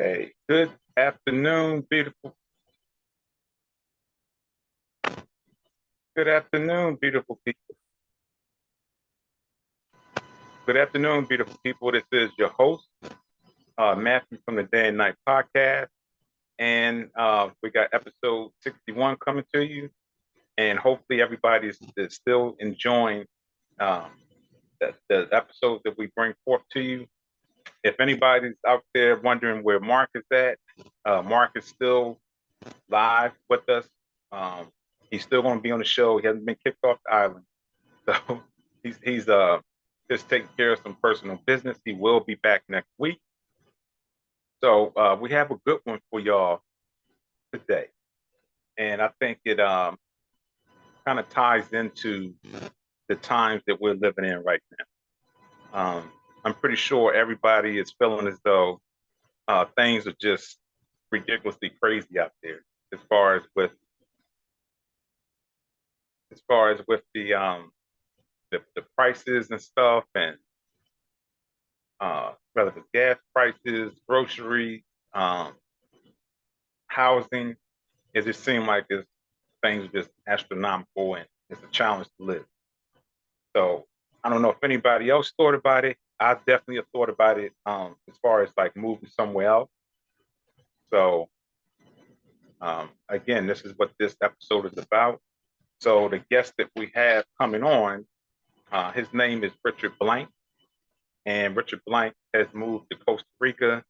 Hey, good afternoon, beautiful. Good afternoon, beautiful people. Good afternoon, beautiful people. This is your host, Matthew from the Day and Night Podcast. And we got episode 61 coming to you. And hopefully everybody is still enjoying um, the episodes that we bring forth to you. If anybody's out there wondering where Mark is at, Mark is still live with us. Um, he's still going to be on the show. He hasn't been kicked off the island. So he's just taking care of some personal business. He will be back next week. So we have a good one for y'all today, and I think it kind of ties into the times that we're living in right now. I'm pretty sure everybody is feeling as though things are just ridiculously crazy out there, as far as with the prices and stuff, and relative gas prices, groceries, housing. It just seemed like things are just astronomical, and it's a challenge to live. So I don't know if anybody else thought about it. I definitely have thought about it as far as like moving somewhere else. So again, this is what this episode is about. So the guest that we have coming on, his name is Richard Blank, and Richard Blank has moved to Costa Rica,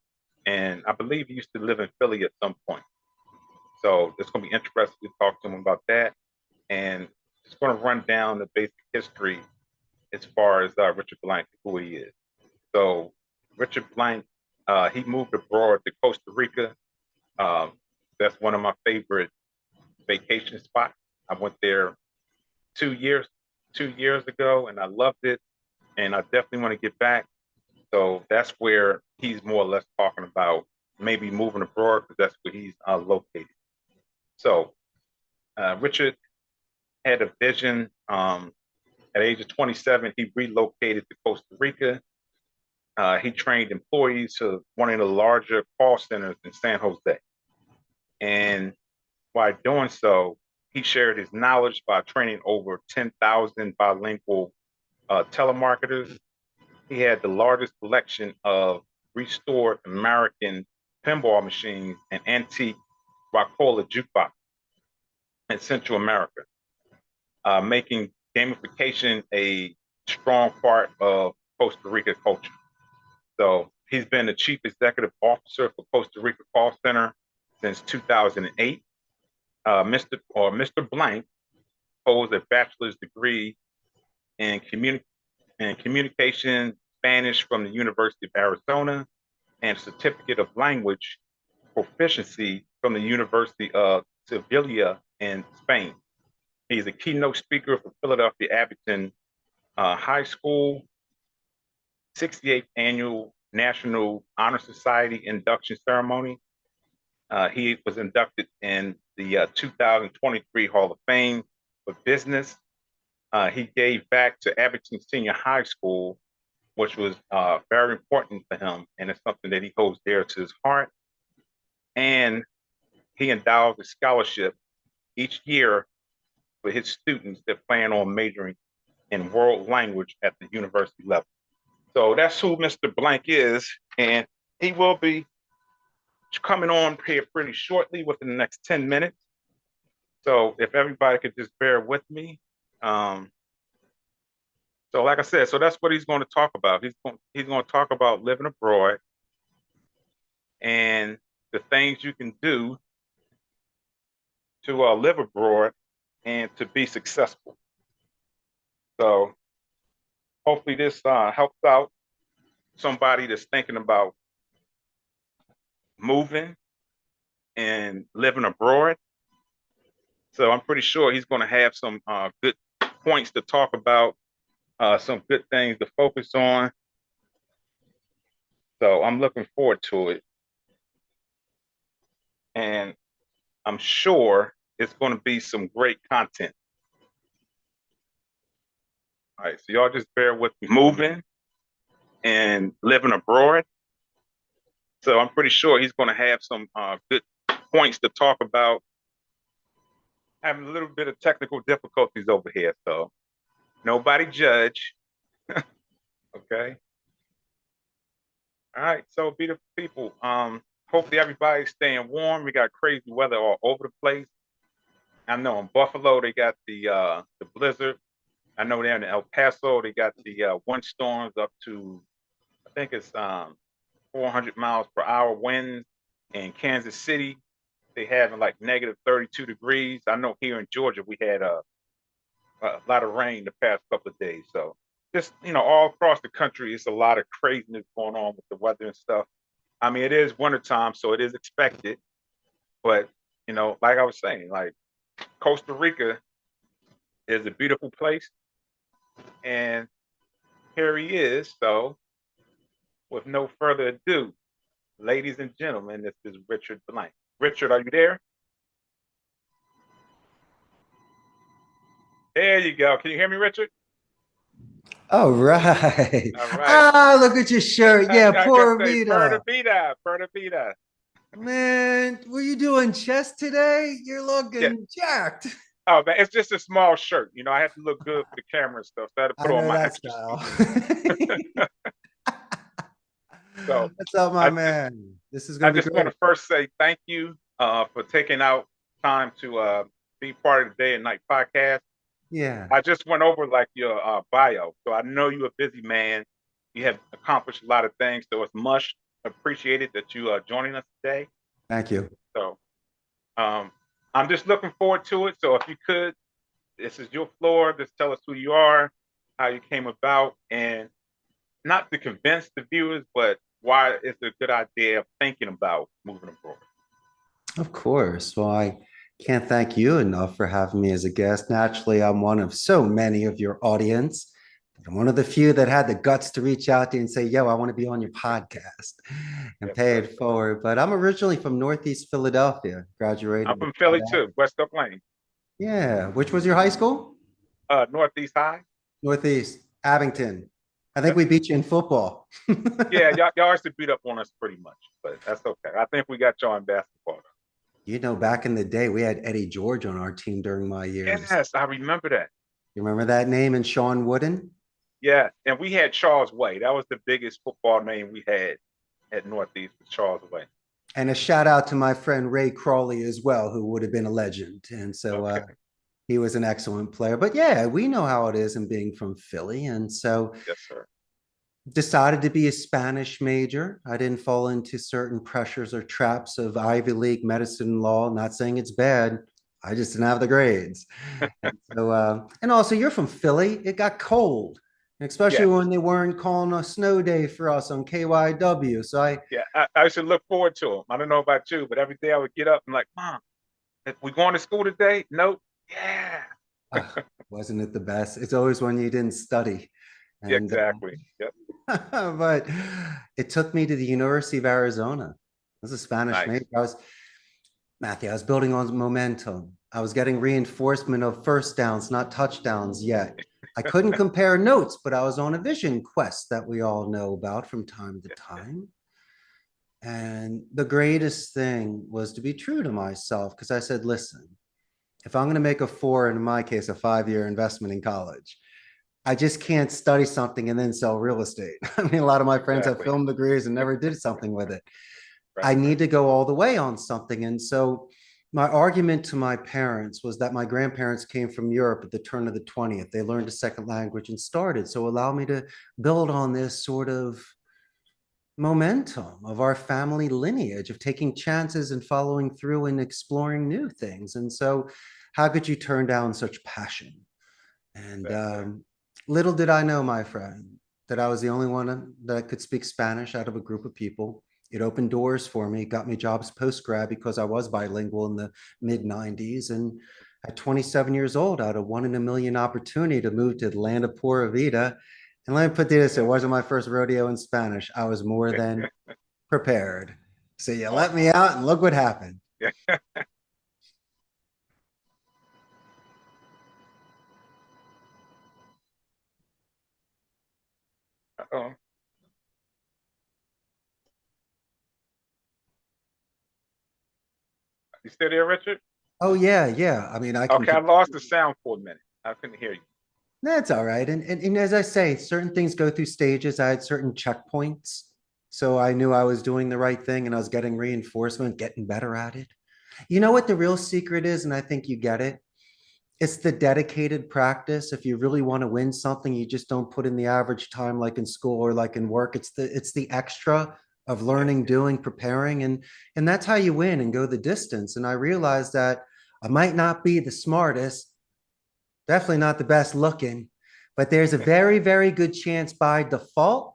and I believe he used to live in Philly at some point. So it's going to be interesting to talk to him about that, and just going to run down the basic history as far as Richard Blank, who he is. So Richard Blank, he moved abroad to Costa Rica. That's one of my favorite vacation spots. I went there 2 years ago, and I loved it, and I definitely want to get back. So that's where he's more or less talking about maybe moving abroad, because that's where he's located. So Richard had a vision. At the age of 27, he relocated to Costa Rica. He trained employees to one of the larger call centers in San Jose. And by doing so, he shared his knowledge by training over 10,000 bilingual telemarketers. He had the largest collection of restored American pinball machines and antique Rockola jukebox in Central America, making gamification a strong part of Costa Rica culture. So he's been the chief executive officer for Costa Rica Call Center since 2008. Mr. Blank holds a bachelor's degree in communication Spanish from the University of Arizona and a certificate of language proficiency from the University of Sevilla in Spain. He's a keynote speaker for Philadelphia Abington High School, 68th Annual National Honor Society induction ceremony. He was inducted in the 2023 Hall of Fame for Business. He gave back to Abington Senior High School, which was very important for him, and it's something that he holds dear to his heart. And he endows a scholarship each year for his students that plan on majoring in world language at the university level. So that's who Mr. Blank is, and he will be coming on here pretty shortly within the next 10 minutes. So if everybody could just bear with me. So like I said, so that's what he's going to talk about. He's going to talk about living abroad and the things you can do to live abroad and to be successful. So hopefully this helps out somebody that's thinking about moving and living abroad. So I'm pretty sure he's going to have some good points to talk about, some good things to focus on. So I'm looking forward to it. And I'm sure it's going to be some great content. All right, so y'all just bear with me. Moving and living abroad. So I'm pretty sure he's going to have some good points to talk about. Having a little bit of technical difficulties over here, so nobody judge. Okay. All right. So beautiful people. Hopefully everybody's staying warm. We got crazy weather all over the place. I know in Buffalo they got the blizzard. I know down in El Paso they got the windstorms up to I think it's 400 miles per hour winds. In Kansas City they having like negative 32 degrees. I know here in Georgia we had a lot of rain the past couple of days. So just all across the country, it's a lot of craziness going on with the weather and stuff. I mean, it is wintertime, so it is expected. But like I was saying, like Costa Rica is a beautiful place, and here he is. So, with no further ado, ladies and gentlemen, this is Richard Blank. Richard, are you there? There you go. Can you hear me, Richard? All right. All right. Ah, look at your shirt. Yeah, I can poor say Perda Vita. Vida, Perda Vida. Man, were you doing chest today? You're Yeah. looking jacked. Oh man, it's just a small shirt. I had to look good for the camera and stuff. So I had to I put on know my that extra style. speed. So What's up, my I just man? This is I going to be just want great. to first say thank you for taking out time to be part of the Day and Night podcast. Yeah, I just went over like your bio, so I know you're a busy man. You have accomplished a lot of things, so it's much appreciated that you are joining us today. thank you. So um, I'm just looking forward to it. So if you could, this is your floor. Just tell us who you are, how you came about, and not to convince the viewers, but why it's a good idea of thinking about moving abroad. Of course. Well, I can't thank you enough for having me as a guest. Naturally, I'm one of so many of your audience. I'm one of the few that had the guts to reach out to you and say, yo, I want to be on your podcast and Yes, pay sir. it forward. But I'm originally from Northeast Philadelphia, I'm graduated with from that. Philly too, West Up Lane, Yeah. Which was your high school? Northeast High. Northeast, Abington. I think Yep. we beat you in football. Yeah, y'all used to beat up on us pretty much, but that's okay. I think we got y'all in basketball. Back in the day, we had Eddie George on our team during my years. Yes, I remember that. You remember that name and Sean Wooden? Yeah, and we had Charles Way. That was the biggest football name we had at Northeast, was Charles Way. And a shout out to my friend Ray Crawley as well, who would have been a legend. And so Okay. he was an excellent player. But yeah, we know how it is in being from Philly. And so Yes, sir. decided to be a Spanish major. I didn't fall into certain pressures or traps of Ivy League medicine and law. Not saying it's bad. I just didn't have the grades. And so, and also you're from Philly. It got cold, especially Yes. when they weren't calling a snow day for us on KYW. So Yeah, I should look forward to them. I don't know about you, but every day I would get up and like, Mom, we going to school today? Nope. Yeah. uh, wasn't it the best? It's always when you didn't study. Yeah, And exactly. Yep. but it took me to the University of Arizona. I was a Spanish Nice. major. I was building on momentum. I was getting reinforcement of first downs, not touchdowns yet. I couldn't compare notes, but I was on a vision quest that we all know about from time to time. And the greatest thing was to be true to myself because I said, listen, if I'm going to make a four, and in my case, a 5-year investment in college, I just can't study something and then sell real estate. I mean, a lot of my friends have Exactly. film degrees and never did something with it. I Right. need to go all the way on something. And so my argument to my parents was that my grandparents came from Europe at the turn of the 20th. They learned a second language and started. So allow me to build on this sort of momentum of our family lineage of taking chances and following through and exploring new things. And so how could you turn down such passion? And Exactly. little did I know, my friend, that I was the only one that could speak Spanish out of a group of people. It opened doors for me, got me jobs post grad because I was bilingual in the mid 90s. And at 27 years old, I had a 1 in a million opportunity to move to the land of Pura Vida. And let me put this, it wasn't my first rodeo in Spanish. I was more than prepared. So you let me Awesome. out and look what happened. Yeah. Uh-oh. You still there, Richard? Oh, yeah, yeah. I mean, I can. Okay, I lost the sound for a minute. I couldn't hear you. That's all right. And as I say, certain things go through stages. I had certain checkpoints. So I knew I was doing the right thing and I was getting reinforcement, getting better at it. You know what the real secret is? And I think you get it. It's the dedicated practice. If you really want to win something, you just don't put in the average time like in school or like in work. It's the extra of Yeah, learning, doing, preparing, and that's how you win and go the distance. And I realized that I might not be the smartest, definitely not the best looking, but there's a very, very good chance by default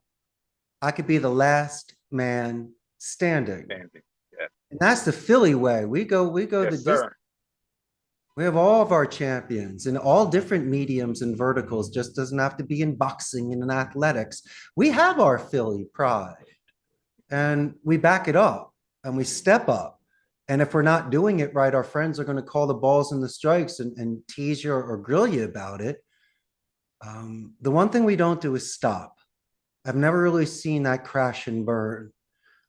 I could be the last man standing. understanding. Yeah. And that's the Philly way. We go the Yes, distance. sir. We have all of our champions in all different mediums and verticals. Just doesn't have to be in boxing and in athletics. We have our Philly pride and we back it up and we step up. And if we're not doing it right, our friends are going to call the balls and the strikes and tease you or grill you about it. The one thing we don't do is stop. I've never really seen that crash and burn.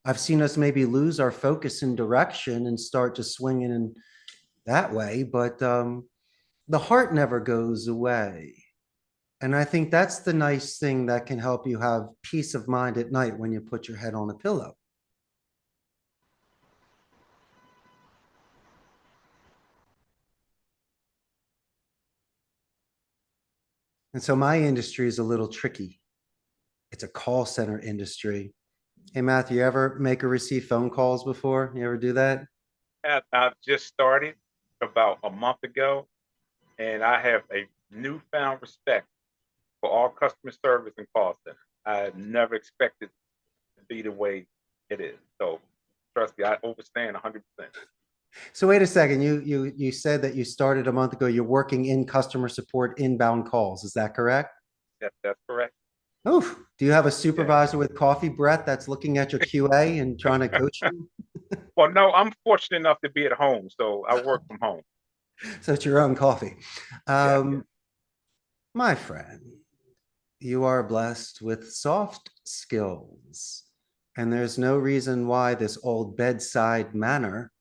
I've seen us maybe lose our focus and direction and start to swing in that way, but the heart never goes away. And I think that's the nice thing that can help you have peace of mind at night when you put your head on a pillow. And so my industry is a little tricky. It's a call center industry. Hey, Matthew, you ever make or receive phone calls before? You ever do that? I've just started about a month ago, and I have a newfound respect for all customer service and call center. I never expected it to be the way it is. So trust me, I overstand 100%. So wait a second. You said that you started a month ago. You're working in customer support inbound calls. Is that correct? That's correct. Oh, do you have a Yeah. supervisor with coffee breath that's looking at your QA and trying to coach you? Well, no, I'm fortunate enough to be at home, so I work from home. So it's your own coffee. Yeah, yeah. Um, my friend, you are blessed with soft skills. And there's no reason why this old bedside manner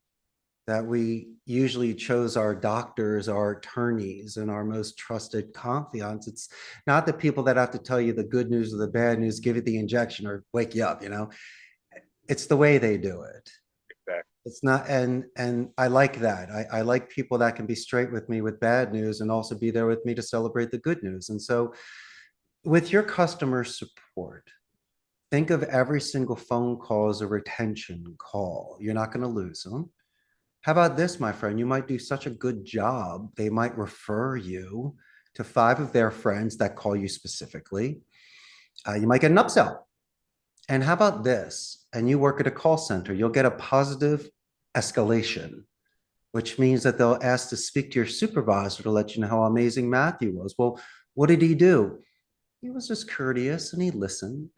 that we usually chose our doctors, our attorneys, and our most trusted confidants. It's not the people that have to tell you the good news or the bad news, give you the injection or wake you up. It's the way they do it. Exactly. It's not, and I like that. I like people that can be straight with me with bad news and also be there with me to celebrate the good news. And so with your customer support, think of every single phone call as a retention call. You're not going to lose them. How about this, my friend? You might do such a good job, they might refer you to 5 of their friends that call you specifically. You might get an upsell. And how about this? And you work at a call center, you'll get a positive escalation, which means that they'll ask to speak to your supervisor to let you know how amazing Matthew was. Well, what did he do? He was just courteous and he listened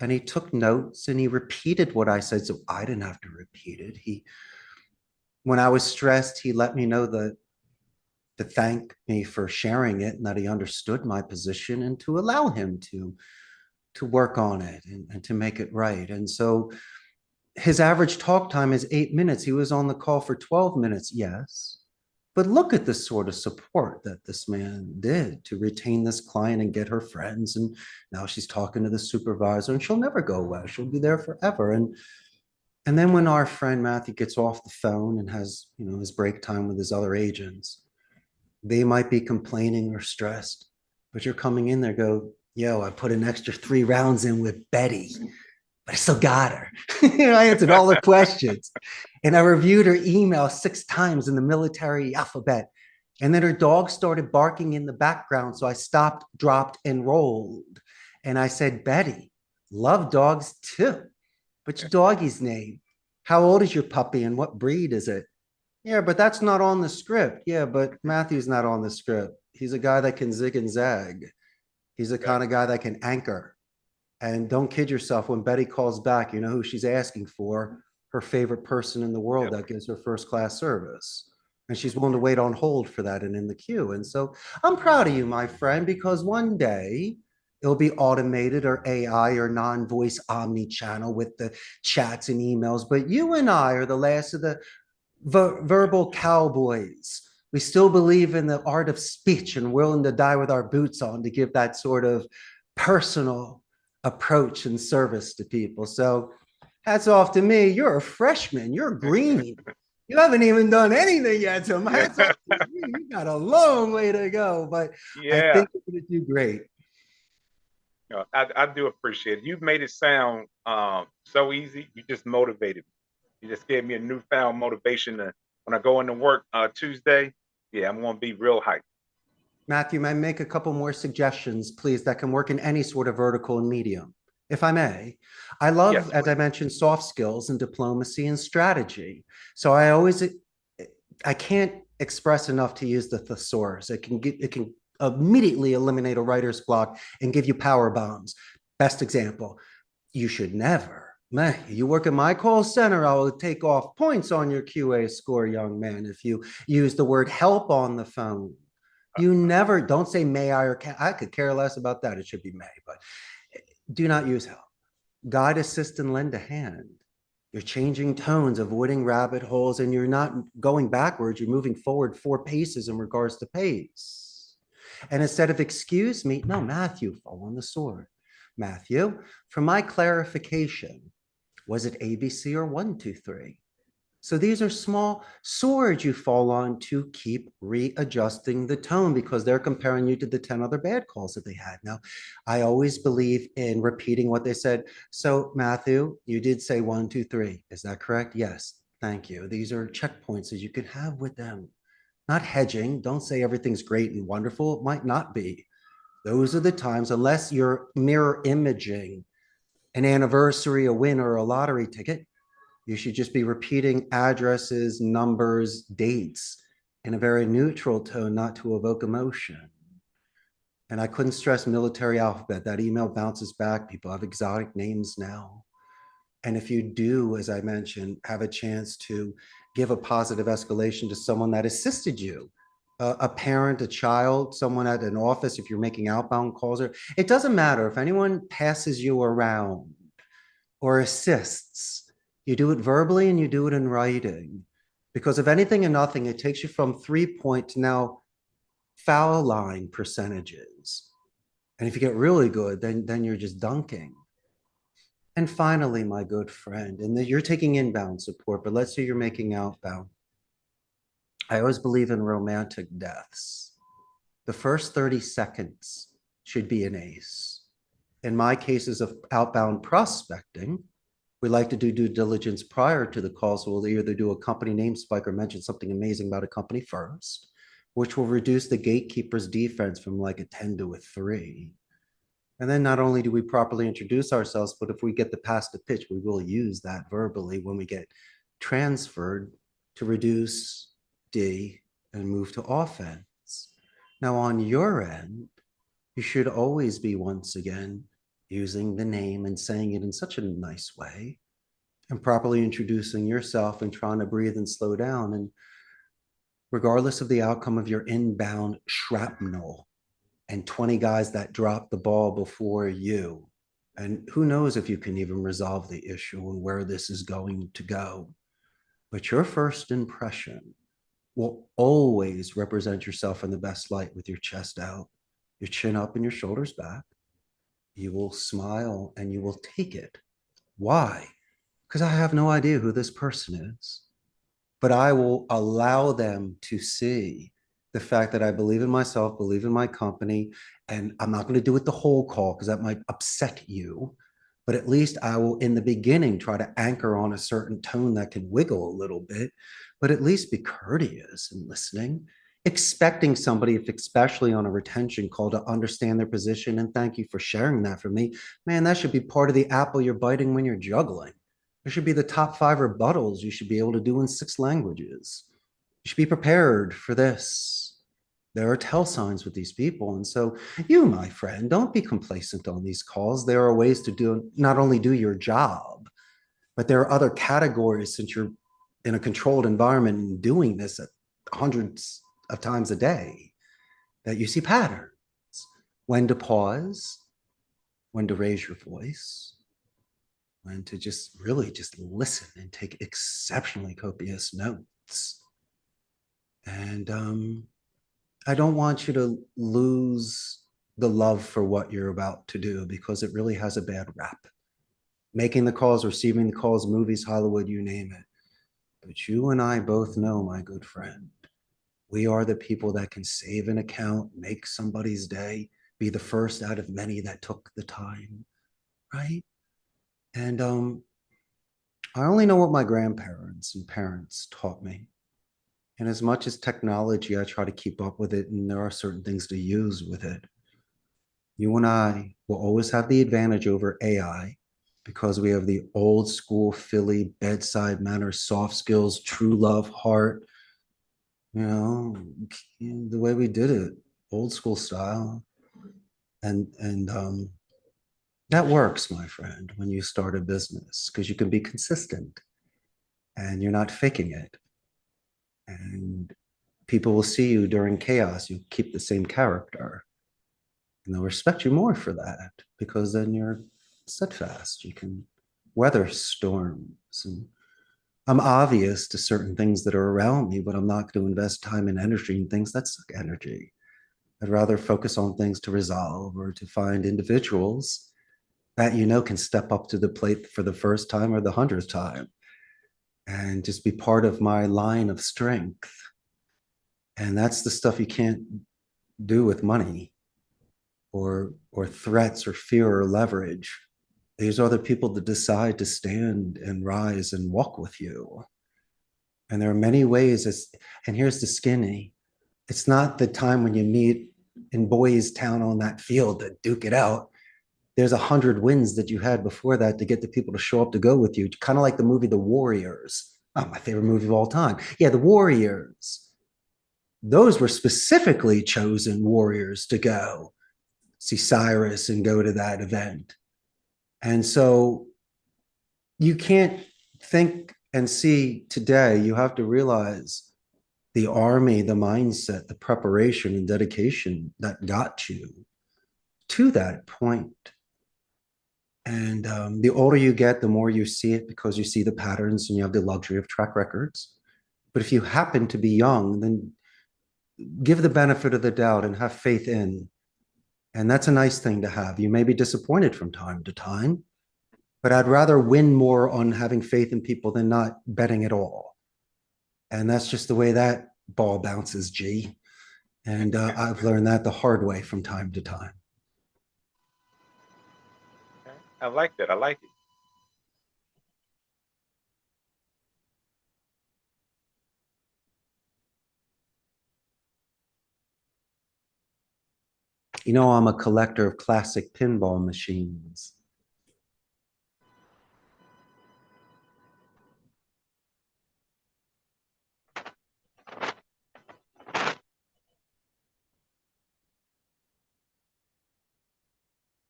and he took notes and he repeated what I said. So I didn't have to repeat it. When I was stressed, he let me know to thank me for sharing it and that he understood my position and to allow him to work on it and to make it right. And so his average talk time is 8 minutes. He was on the call for 12 minutes. Yes. But look at the sort of support that this man did to retain this client and get her friends. And now she's talking to the supervisor and she'll never go away. She'll be there forever. And then when our friend Matthew gets off the phone and has, his break time with his other agents, they might be complaining or stressed, but you're coming in there, go, yo, I put an extra 3 rounds in with Betty, but I still got her. I answered all her questions. And I reviewed her email 6 times in the military alphabet. And then her dog started barking in the background. So I stopped, dropped, and rolled. And I said, Betty, love dogs too. What's your doggy's name? How old is your puppy and what breed is it? Yeah, but that's not on the script. Yeah, but Matthew's not on the script. He's a guy that can zig and zag. He's the kind of guy that can anchor. And don't kid yourself, when Betty calls back, you know who she's asking for? Her favorite person in the world that gives her first class service. And she's willing to wait on hold for that and in the queue. And so I'm proud of you, my friend, because one day it'll be automated or AI or non-voice omni-channel with the chats and emails. But you and I are the last of the verbal cowboys. We still believe in the art of speech and willing to die with our boots on to give that sort of personal approach and service to people. So hats off to me. You're a freshman. You're green. You haven't even done anything yet. So Yeah. hats off to you. You got a long way to go, but I Yeah. think you're going to do great. I do appreciate it. You've made it sound so easy. You just motivated me. You just gave me a newfound motivation to when I go into work Tuesday. Yeah, I'm gonna be real hyped. Matthew, may I make a couple more suggestions, please, that can work in any sort of vertical and medium, if I may? I Yes, love, as I please. mentioned, soft skills and diplomacy and strategy. So I can't express enough to use the thesaurus. It can immediately eliminate a writer's block and give you power bombs. Best example, you should never. Man, you work in my call center, I will take off points on your QA score, young man, if you use the word help on the phone. You never, don't say may I or can. I could care less about that. It should be may, but do not use help. Guide, assist, and lend a hand. You're changing tones, avoiding rabbit holes, and you're not going backwards. You're moving forward 4 paces in regards to pace. And instead of excuse me, no, Matthew, fall on the sword. Matthew, for my clarification, was it ABC or 1, 2, 3? So these are small swords you fall on to keep readjusting the tone because they're comparing you to the 10 other bad calls that they had. Now, I always believe in repeating what they said. So, Matthew, you did say 1, 2, 3. Is that correct? Yes. Thank you. These are checkpoints that you can have with them. Not hedging. Don't say everything's great and wonderful. It might not be. Those are the times, unless you're mirror imaging an anniversary, a win, or a lottery ticket, you should just be repeating addresses, numbers, dates in a very neutral tone, not to evoke emotion. And I couldn't stress military alphabet. That email bounces back. People have exotic names now. And if you do, as I mentioned, have a chance to give a positive escalation to someone that assisted you, a parent, a child, someone at an office, if you're making outbound calls, or it doesn't matter if anyone passes you around or assists. You do it verbally and you do it in writing. Because if anything and nothing, it takes you from 3 point to now foul line percentages. And if you get really good, then you're just dunking. And finally, my good friend, and you're taking inbound support, but let's say you're making outbound. I always believe in romantic deaths. The first 30 seconds should be an ace. In my cases of outbound prospecting, we like to do due diligence prior to the call. So we'll either do a company name spike or mention something amazing about a company first, which will reduce the gatekeeper's defense from like a 10 to a 3. And then not only do we properly introduce ourselves, but if we get the pass to pitch, we will use that verbally when we get transferred to reduce D and move to offense. Now on your end, you should always be, once again, using the name and saying it in such a nice way and properly introducing yourself and trying to breathe and slow down. And regardless of the outcome of your inbound shrapnel and 20 guys that dropped the ball before you, and who knows if you can even resolve the issue and where this is going to go. But your first impression will always represent yourself in the best light with your chest out, your chin up, and your shoulders back. You will smile and you will take it. Why? Because I have no idea who this person is, but I will allow them to see the fact that I believe in myself, believe in my company, and I'm not going to do it the whole call because that might upset you. But at least I will, in the beginning, try to anchor on a certain tone that can wiggle a little bit, but at least be courteous and listening, expecting somebody, if especially on a retention call, to understand their position and thank you for sharing that for me. Man, that should be part of the apple you're biting when you're juggling. There should be the top 5 rebuttals you should be able to do in 6 languages. You should be prepared for this. There are tell signs with these people. And so you, my friend, don't be complacent on these calls. There are ways to do not only do your job, but there are other categories since you're in a controlled environment and doing this at hundreds of times a day that you see patterns. When to pause, when to raise your voice, when to just really just listen and take exceptionally copious notes. gifts. And I don't want you to lose the love for what you're about to do because it really has a bad rap. Making the calls, receiving the calls, movies, Hollywood, you name it. But you and I both know, my good friend, we are the people that can save an account, make somebody's day, be the first out of many that took the time, right? And I only know what my grandparents and parents taught me. And as much as technology, I try to keep up with it, and there are certain things to use with it. You and I will always have the advantage over AI because we have the old school Philly bedside manner, soft skills, true love, heart, you know, the way we did it, old school style. And that works, my friend, when you start a business because you can be consistent and you're not faking it. And people will see you during chaos. You keep the same character and they'll respect you more for that because then you're steadfast. You can weather storms. And I'm obvious to certain things that are around me, but I'm not going to invest time and energy in things that suck energy. I'd rather focus on things to resolve or to find individuals that can step up to the plate for the first time or the 100th time and just be part of my line of strength. And that's the stuff you can't do with money or threats or fear or leverage. These are the people that decide to stand and rise and walk with you. And there are many ways. And here's the skinny. It's not the time when you meet in Boys Town on that field to duke it out. There's 100 wins that you had before that to get the people to show up to go with you. Kind of like the movie The Warriors. Oh, my favorite movie of all time. Yeah, The Warriors. Those were specifically chosen warriors to go see Cyrus and go to that event. And so you can't think and see today. You have to realize the army, the mindset, the preparation and dedication that got you to that point. And the older you get, the more you see it because you see the patterns and you have the luxury of track records. But if you happen to be young, then give the benefit of the doubt and have faith in. And that's a nice thing to have. You may be disappointed from time to time, but I'd rather win more on having faith in people than not betting at all. And that's just the way that ball bounces, G. And I've learned that the hard way from time to time. I like that. I like it. I'm a collector of classic pinball machines.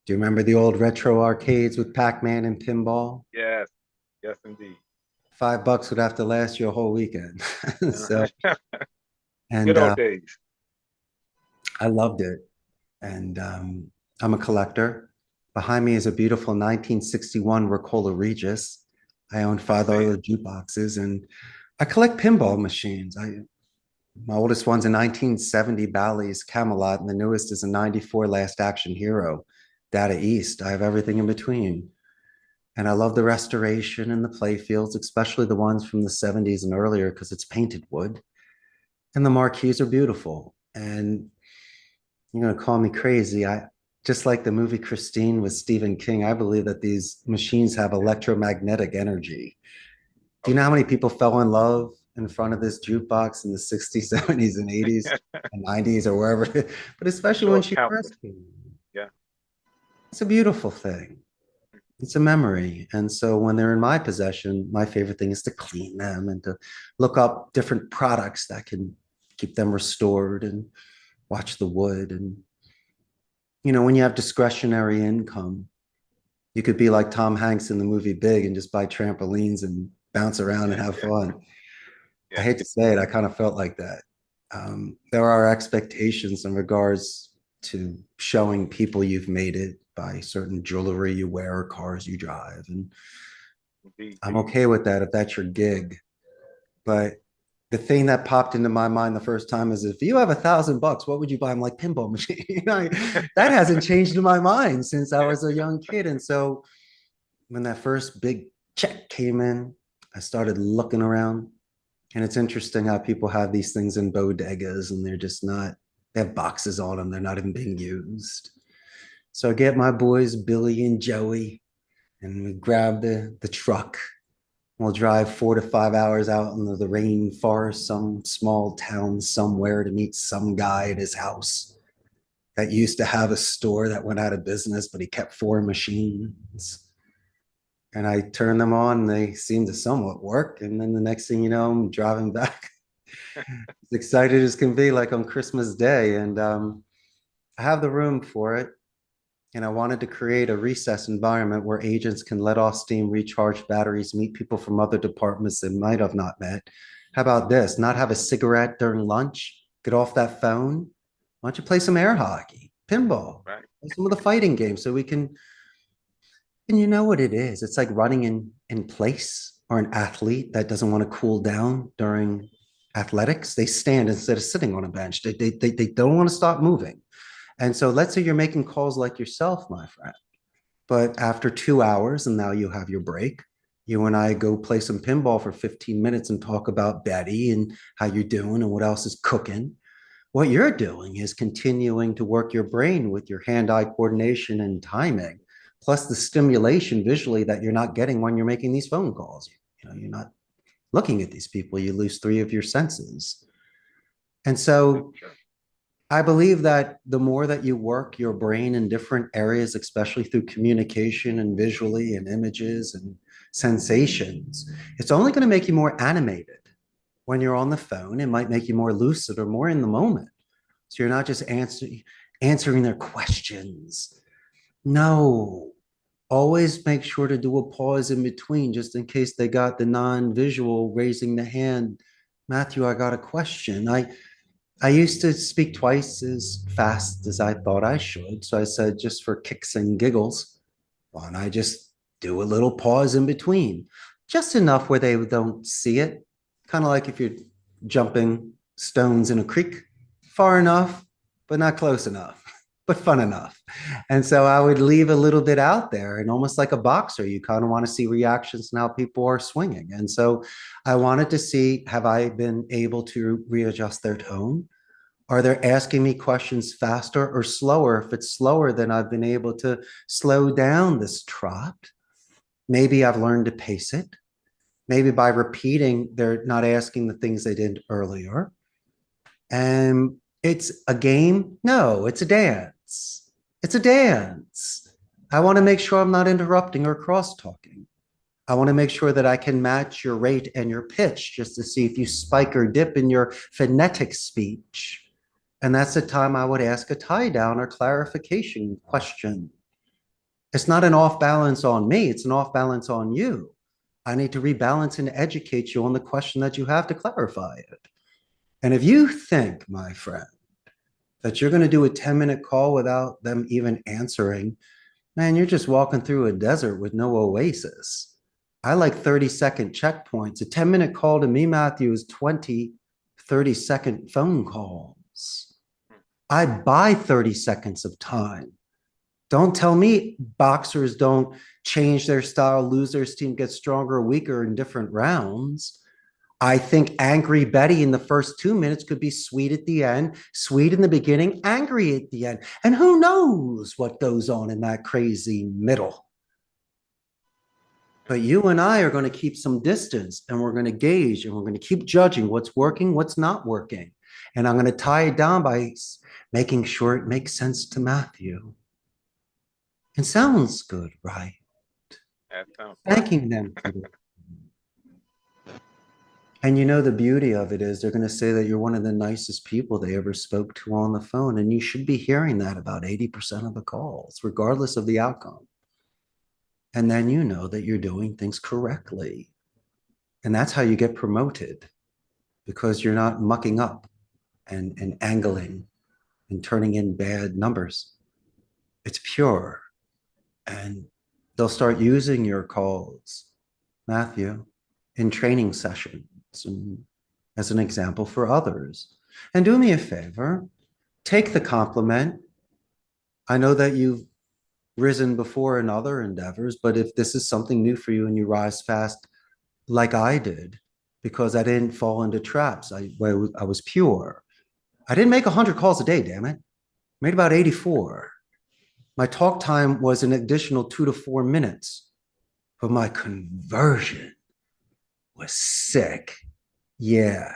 Do you remember the old retro arcades with Pac-Man and pinball? Yes, yes, indeed. $5 would have to last you a whole weekend. So, Good and old days. I loved it. And I'm a collector. Behind me is a beautiful 1961 Ricola Regis. I own I five see other it. jukeboxes, and I collect pinball machines. My oldest one's a 1970 Bally's Camelot, and the newest is a 94 Last Action Hero, Data East. I have everything in between. And I love the restoration and the play fields, especially the ones from the 70s and earlier, because it's painted wood. And the marquees are beautiful. And you're going to call me crazy. I just like the movie Christine with Stephen King. I believe that these machines have electromagnetic energy. Do Oh, you know how many people fell in love in front of this jukebox in the 60s, 70s, and 80s yeah. and 90s or wherever? But I'm especially when sure she countless. first came. Yeah. It's a beautiful thing. It's a memory. And so when they're in my possession, my favorite thing is to clean them and to look up different products that can keep them restored and watch the wood. And, when you have discretionary income, you could be like Tom Hanks in the movie Big and just buy trampolines and bounce around and have Yeah. fun. I Yeah. hate to say it, I kind of felt like that. There are expectations in regards to showing people you've made it by certain jewelry you wear or cars you drive. And Indeed. I'm okay with that if that's your gig. But the thing that popped into my mind the first time is if you have $1,000, what would you buy? I'm like pinball machine. That hasn't changed in my mind since I Yeah. was a young kid. And so when that first big check came in, I started looking around. And it's interesting how people have these things in bodegas and they're just not, they have boxes on them. They're not even being used. So I get my boys, Billy and Joey, and we grab the truck. We'll drive 4 to 5 hours out into the rainforest, some small town somewhere to meet some guy at his house that used to have a store that went out of business, but he kept 4 machines. And I turn them on and they seem to somewhat work. And then the next thing you know, I'm driving back as excited as can be, like on Christmas Day. And I have the room for it. And I wanted to create a recess environment where agents can let off steam, recharge batteries, meet people from other departments they might have not met. How about this? Not have a cigarette during lunch, get off that phone. Why don't you play some air hockey, pinball, Right. play some of the fighting games so we can, and you know what it is? It's like running in place, or an athlete that doesn't want to cool down during athletics. They stand instead of sitting on a bench. They don't want to stop moving. And so let's say you're making calls like yourself, my friend, but after 2 hours and now you have your break, you and I go play some pinball for 15 minutes and talk about Betty and how you're doing and what else is cooking. What you're doing is continuing to work your brain with your hand-eye coordination and timing, plus the stimulation visually that you're not getting when you're making these phone calls. You know, you're not looking at these people, you lose 3 of your senses. And so Sure. I believe that the more that you work your brain in different areas, especially through communication and visually and images and sensations, it's only going to make you more animated. When you're on the phone, it might make you more lucid or more in the moment. So you're not just answering their questions. No, always make sure to do a pause in between just in case they got the non-visual raising the hand. Matthew, I got a question. I used to speak twice as fast as I thought I should. So I said, just for kicks and giggles, why don't I just do a little pause in between? Just enough where they don't see it. Kind of like if you're jumping stones in a creek, far enough, but not close enough, but fun enough. And so I would leave a little bit out there, and almost like a boxer, you kind of want to see reactions and how people are swinging. And so I wanted to see, have I been able to readjust their tone? Are they asking me questions faster or slower? If it's slower, then I've been able to slow down this trot. Maybe I've learned to pace it. Maybe by repeating, they're not asking the things they did earlier. And it's a game? No, it's a dance. It's a dance. I want to make sure I'm not interrupting or cross talking. I want to make sure that I can match your rate and your pitch just to see if you spike or dip in your phonetic speech. And that's the time I would ask a tie down or clarification question. It's not an off balance on me, it's an off balance on you. I need to rebalance and educate you on the question that you have to clarify it. And if you think, my friend, that you're going to do a 10-minute call without them even answering, man, you're just walking through a desert with no oasis. I like 30-second checkpoints. A 10-minute call to me, Matthew, is 20, 30-second phone calls. I buy 30 seconds of time. Don't tell me boxers don't change their style, lose their steam, get stronger or weaker in different rounds. I think angry Betty in the first 2 minutes could be sweet at the end, sweet in the beginning, angry at the end. And who knows what goes on in that crazy middle. But you and I are going to keep some distance and we're going to gauge and we're going to keep judging what's working, what's not working. And I'm going to tie it down by making sure it makes sense to Matthew. It sounds good, right? That sounds great. Thanking them for it. And you know, the beauty of it is they're going to say that you're one of the nicest people they ever spoke to on the phone. And you should be hearing that about 80% of the calls, regardless of the outcome. And then you know that you're doing things correctly. And that's how you get promoted, because you're not mucking up and angling and turning in bad numbers. It's pure. And they'll start using your calls, Matthew, in training sessions and as an example for others. And do me a favor, take the compliment. I know that you've risen before in other endeavors, but if this is something new for you and you rise fast like I did, because I didn't fall into traps, I was pure. I didn't make 100 calls a day, damn it. I made about 84. My talk time was an additional 2 to 4 minutes, but my conversion was sick. Yeah,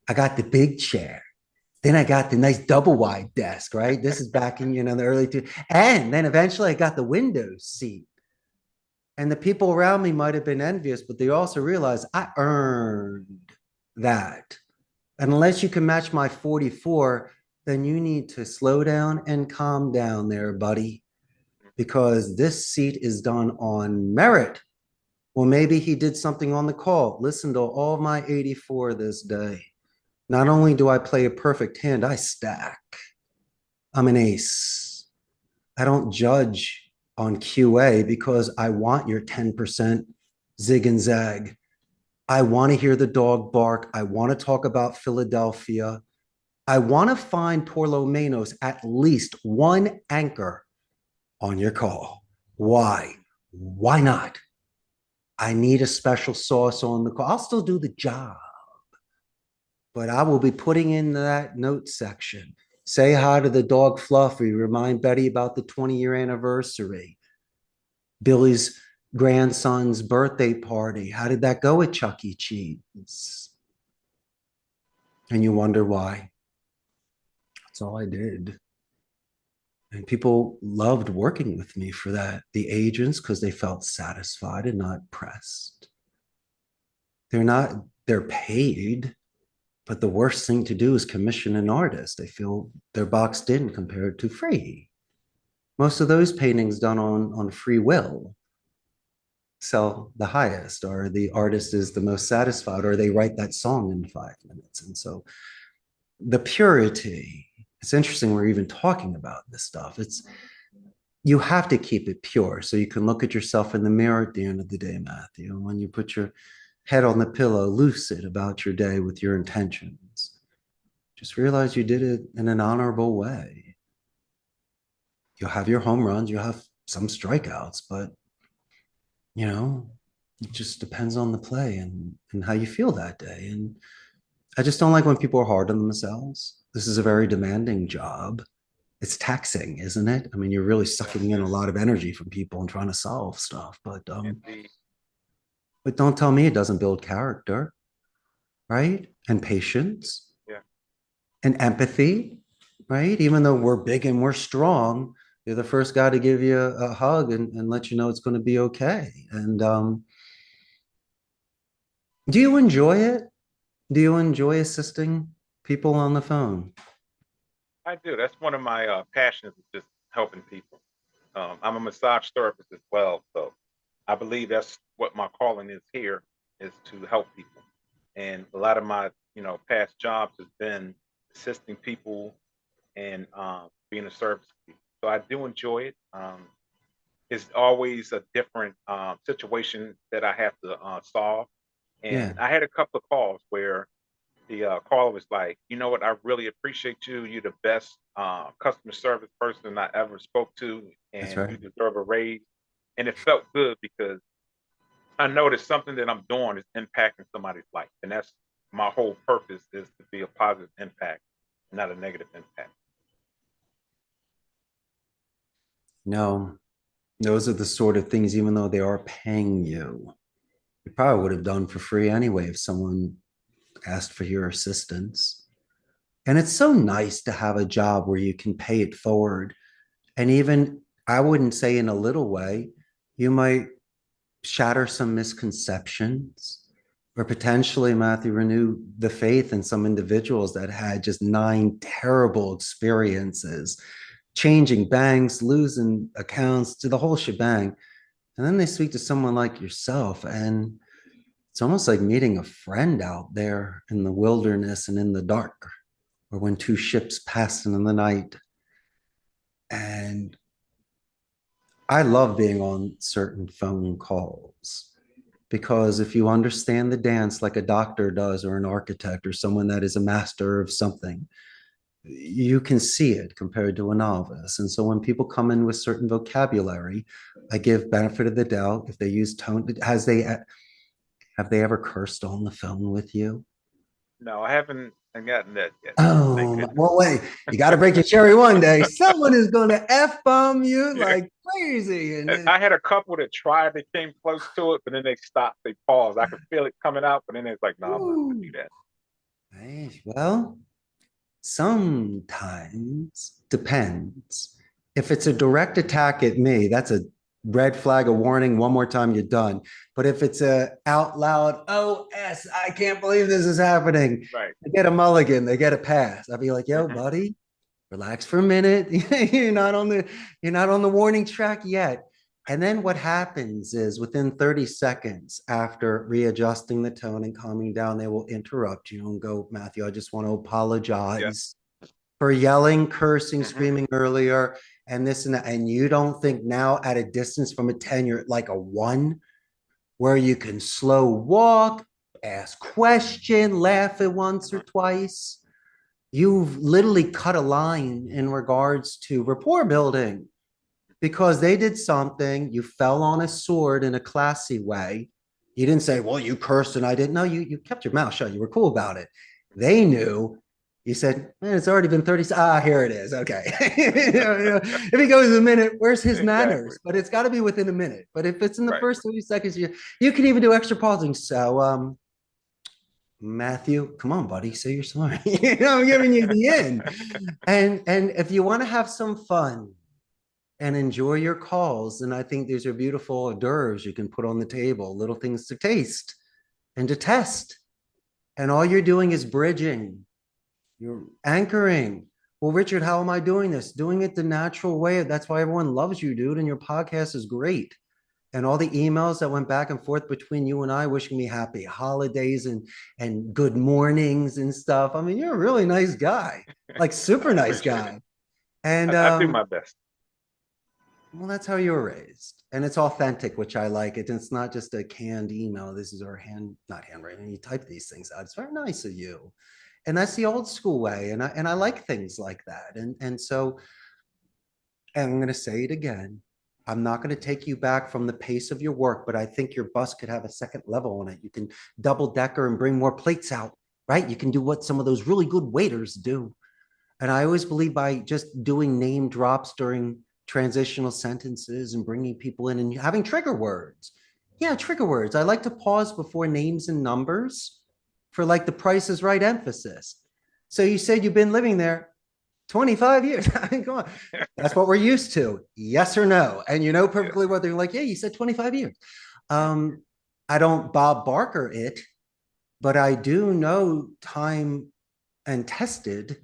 I got the big chair. Then I got the nice double wide desk, right? This is back in, the early two. And then eventually I got the window seat. And the people around me might have been envious, but they also realized I earned that. And unless you can match my 44, then you need to slow down and calm down there, buddy, because this seat is done on merit. Well, maybe he did something on the call. Listen to all my 84 this day. Not only do I play a perfect hand, I stack. I'm an ace. I don't judge on QA because I want your 10% zig and zag. I want to hear the dog bark. I want to talk about Philadelphia. I want to find Torlomenos at least one anchor on your call. Why? Why not? I need a special sauce on the call. I'll still do the job, but I will be putting in that note section. Say hi to the dog Fluffy. Remind Betty about the 20-year anniversary. Billy's grandson's birthday party. How did that go at Chuck E. Cheese? And you wonder why. That's all I did. And people loved working with me for that. The agents, because they felt satisfied and not pressed. They're paid, but the worst thing to do is commission an artist. They feel they're boxed in compared to free. Most of those paintings done on free will sell the highest, or the artist is the most satisfied, or they write that song in 5 minutes. And so the purity, it's interesting we're even talking about this stuff. You have to keep it pure so you can look at yourself in the mirror at the end of the day, Matthew. And when you put your head on the pillow, lucid about your day with your intentions, just realize you did it in an honorable way. You'll have your home runs, you'll have some strikeouts, but it just depends on the play and how you feel that day. And I just don't like when people are hard on themselves. This is a very demanding job. It's taxing, isn't it? I mean, you're really sucking in a lot of energy from people and trying to solve stuff. Indeed. But don't tell me it doesn't build character, right? And patience Yeah. and empathy, right? Even though we're big and we're strong, you're the first guy to give you a hug and let you know it's going to be okay. And do you enjoy it? Do you enjoy assisting people on the phone? I do. That's one of my passions, is just helping people. I'm a massage therapist as well, so I believe that's what my calling is here, is to help people. And a lot of my, past jobs has been assisting people and being a service to people. So I do enjoy it. It's always a different situation that I have to solve. Yeah, And I had a couple of calls where the caller was like, "You know what? I really appreciate you. You're the best customer service person I ever spoke to, that's and right. you deserve a raise." And it felt good because I noticed something that I'm doing is impacting somebody's life, and that's my whole purpose, is to be a positive impact, not a negative impact. No, those are the sort of things, even though they are paying you probably would have done for free anyway if someone asked for your assistance. And it's so nice to have a job where you can pay it forward. And even, I wouldn't say in a little way, you might shatter some misconceptions or potentially, Matthew, renew the faith in some individuals that had just 9 terrible experiences, changing banks, losing accounts, to the whole shebang. And then they speak to someone like yourself, and it's almost like meeting a friend out there in the wilderness and in the dark, or when two ships pass in the night. And I love being on certain phone calls Because if you understand the dance like a doctor does, or an architect, or someone that is a master of something, you can see it compared to a novice. And so when people come in with certain vocabulary, I give benefit of the doubt. If they use tone, have they ever cursed on the phone with you? No, I haven't gotten that yet. Thank Oh, goodness. well, wait, you got to break your cherry one day. Someone is going to F bomb you Yeah. like crazy. And I had a couple that tried, they came close to it, but then they stopped, they paused. I could feel it coming out, but then it's like, no, I'm not gonna do that. well, sometimes depends. If it's a direct attack at me, that's a red flag, a warning. One more time, you're done. But if it's a out loud, OS, I can't believe this is happening. Right. They get a mulligan, they get a pass. I'll be like, yo, Hmm. buddy, relax for a minute. You're not on the warning track yet. And then what happens is within 30 seconds after readjusting the tone and calming down, they will interrupt you and go, Matthew, I just want to Yeah. apologize for yelling, cursing, Hmm. screaming earlier, and this and that. And you don't think now at a distance from a 10, you're like a 1, where you can slow walk, ask question, laugh at once or twice. You've literally cut a line in regards to rapport building because they did something. You fell on a sword in a classy way. You didn't say, well, you cursed and I didn't know. You kept your mouth shut. You were cool about it. They knew. You said, man, it's already been 30. Here it is. Okay. If he goes a minute, where's his Exactly. manners? But it's got to be within a minute. But if it's in the Right. first 30 seconds, you can even do extra pausing. So, Matthew, come on, buddy, say you're sorry. I'm giving you the end. And if you want to have some fun and enjoy your calls, then I think these are beautiful hors d'oeuvres you can put on the table, little things to taste and to test. And all you're doing is bridging. You're anchoring. Well, Richard, how am I doing this? Doing it the natural way. That's why everyone loves you, dude. And your podcast is great. And all the emails that went back and forth between you and I wishing me happy holidays and good mornings and stuff. I mean, you're a really nice guy, like super I nice appreciate it. guy. And I do my best. well, that's how you were raised. And it's authentic, which I like it. And it's not just a canned email. This is our not handwriting. You type these things out. It's very nice of you. And that's the old school way. And I like things like that. And so, and I'm going to say it again. I'm not going to take you back from the pace of your work, but I think your bus could have a second level on it. You can double decker and bring more plates out, right? You can do what some of those really good waiters do. And I always believe by just doing name drops during transitional sentences and bringing people in and having trigger words. Yeah, trigger words. I like to pause before names and numbers for like the Price is Right emphasis. So you said you've been living there 25 years. I mean, come on. That's what we're used to. Yes or no. And you know Yes. perfectly what they're like. Yeah, you said 25 years. Um, I don't Bob Barker it, but I do know time and tested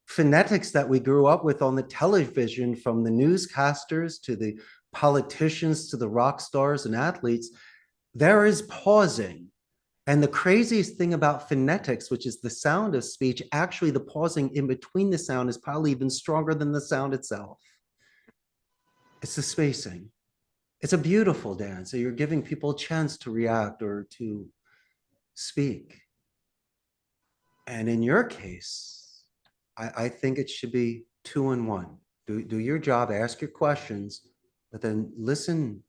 phonetics that we grew up with on the television, from the newscasters to the politicians to the rock stars and athletes. There is pausing. And the craziest thing about phonetics, which is the sound of speech, actually the pausing in between the sound is probably even stronger than the sound itself. It's the spacing. It's a beautiful dance. So you're giving people a chance to react or to speak. And in your case, I think it should be 2 in 1. Do your job, ask your questions, but then listen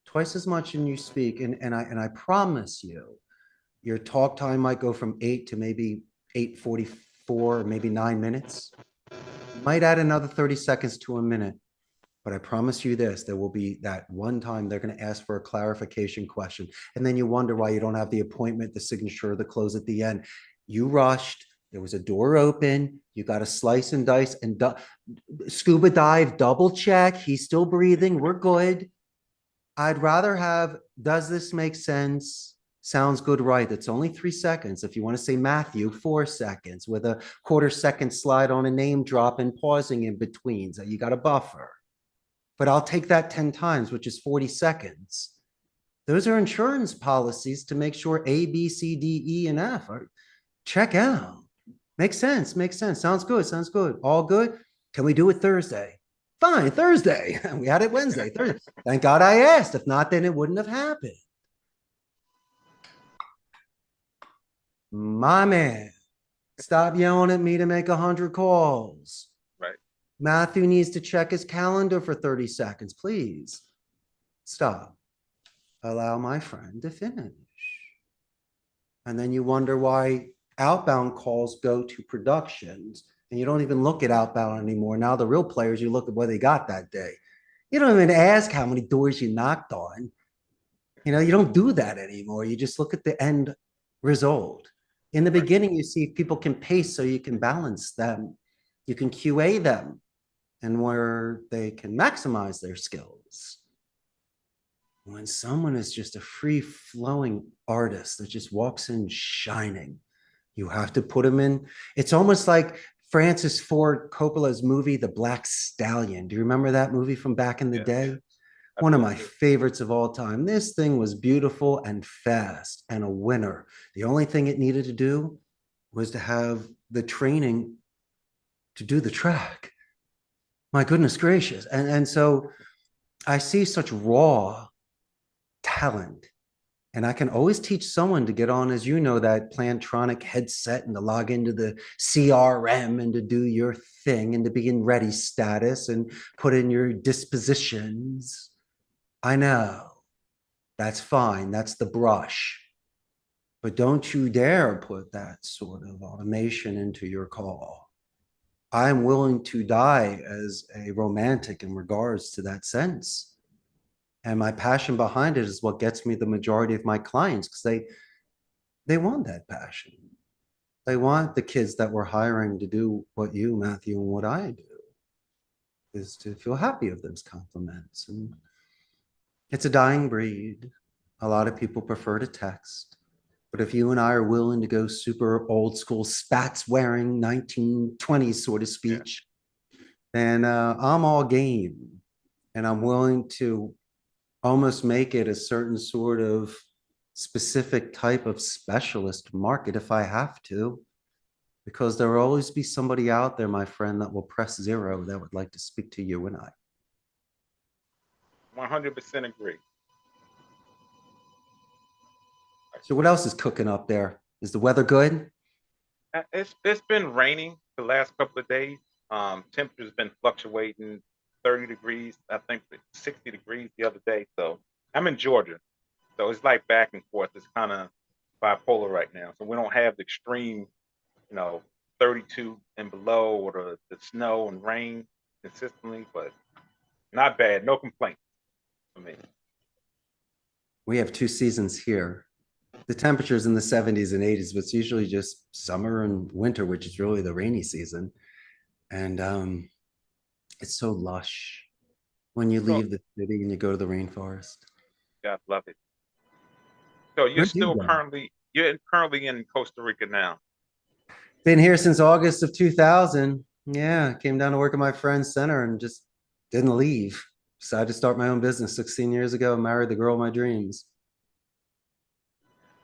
twice as much when you speak. And I promise you, your talk time might go from 8 to maybe 8:44, or maybe 9 minutes. You might add another 30 seconds to a minute. But I promise you this, there will be that one time they're going to ask for a clarification question. And then you wonder why you don't have the appointment, the signature, the close at the end. You rushed. There was a door open. You got to slice and dice and scuba dive, double check. He's still breathing. We're good. I'd rather have, does this make sense? Sounds good, right? It's only 3 seconds. If you want to say Matthew, 4 seconds with a quarter-second slide on a name drop and pausing in between. So you got a buffer. But I'll take that 10 times, which is 40 seconds. Those are insurance policies to make sure A, B, C, D, E, and F are check out. Makes sense. Makes sense. Sounds good. Sounds good. All good. Can we do it Thursday? Fine, Thursday. We had it Wednesday, Thursday. Thank God I asked. If not, then it wouldn't have happened. My man, stop yelling at me to make 100 calls. Right. Matthew needs to check his calendar for 30 seconds, please. Stop. Allow my friend to finish. And then you wonder why outbound calls go to productions and you don't even look at outbound anymore. Now the real players, you look at what they got that day. You don't even ask how many doors you knocked on. You know, you don't do that anymore. You just look at the end result. In the Right. beginning, you see if people can pace so you can balance them. You can QA them and where they can maximize their skills. When someone is just a free flowing artist that just walks in shining, you have to put them in. It's almost like Francis Ford Coppola's movie, The Black Stallion. Do you remember that movie from back in the Yeah. day? I One of sure my do. favorites of all time. This thing was beautiful and fast and a winner. The only thing it needed to do was to have the training to do the track. My goodness gracious. And so I see such raw talent. And I can always teach someone to get on, as you know, that Plantronic headset and to log into the CRM and to do your thing and to be in ready status and put in your dispositions. I know. That's fine. That's the brush. But don't you dare put that sort of automation into your call. I'm willing to die as a romantic in regards to that sense. And my passion behind it is what gets me the majority of my clients because they want that passion. They want the kids that we're hiring to do what you, Matthew, and what I do is to feel happy of those compliments. And it's a dying breed. A lot of people prefer to text. But if you and I are willing to go super old school spats wearing 1920s sort of Yeah. speech, then I'm all game. And I'm willing to almost make it a certain sort of specific type of specialist market if I have to, because there will always be somebody out there, my friend, that will press zero that would like to speak to you and I. 100% agree. So what else is cooking up there? Is the weather good? It's been raining the last couple of days. Temperature's been fluctuating 30 degrees, I think 60 degrees the other day. So I'm in Georgia. So it's like back and forth. It's kind of bipolar right now. So we don't have the extreme, you know, 32 and below or the snow and rain consistently, but not bad. No complaints for me. We have two seasons here. The temperature's in the 70s and 80s, but it's usually just summer and winter, which is really the rainy season. And it's so lush when you So leave the city and you go to the rainforest. yeah, I love it. So you're Where do you still go? currently in Costa Rica now. Been here since August of 2000. Yeah, came down to work at my friend's center and just didn't leave. Decided to start my own business 16 years ago, married the girl of my dreams.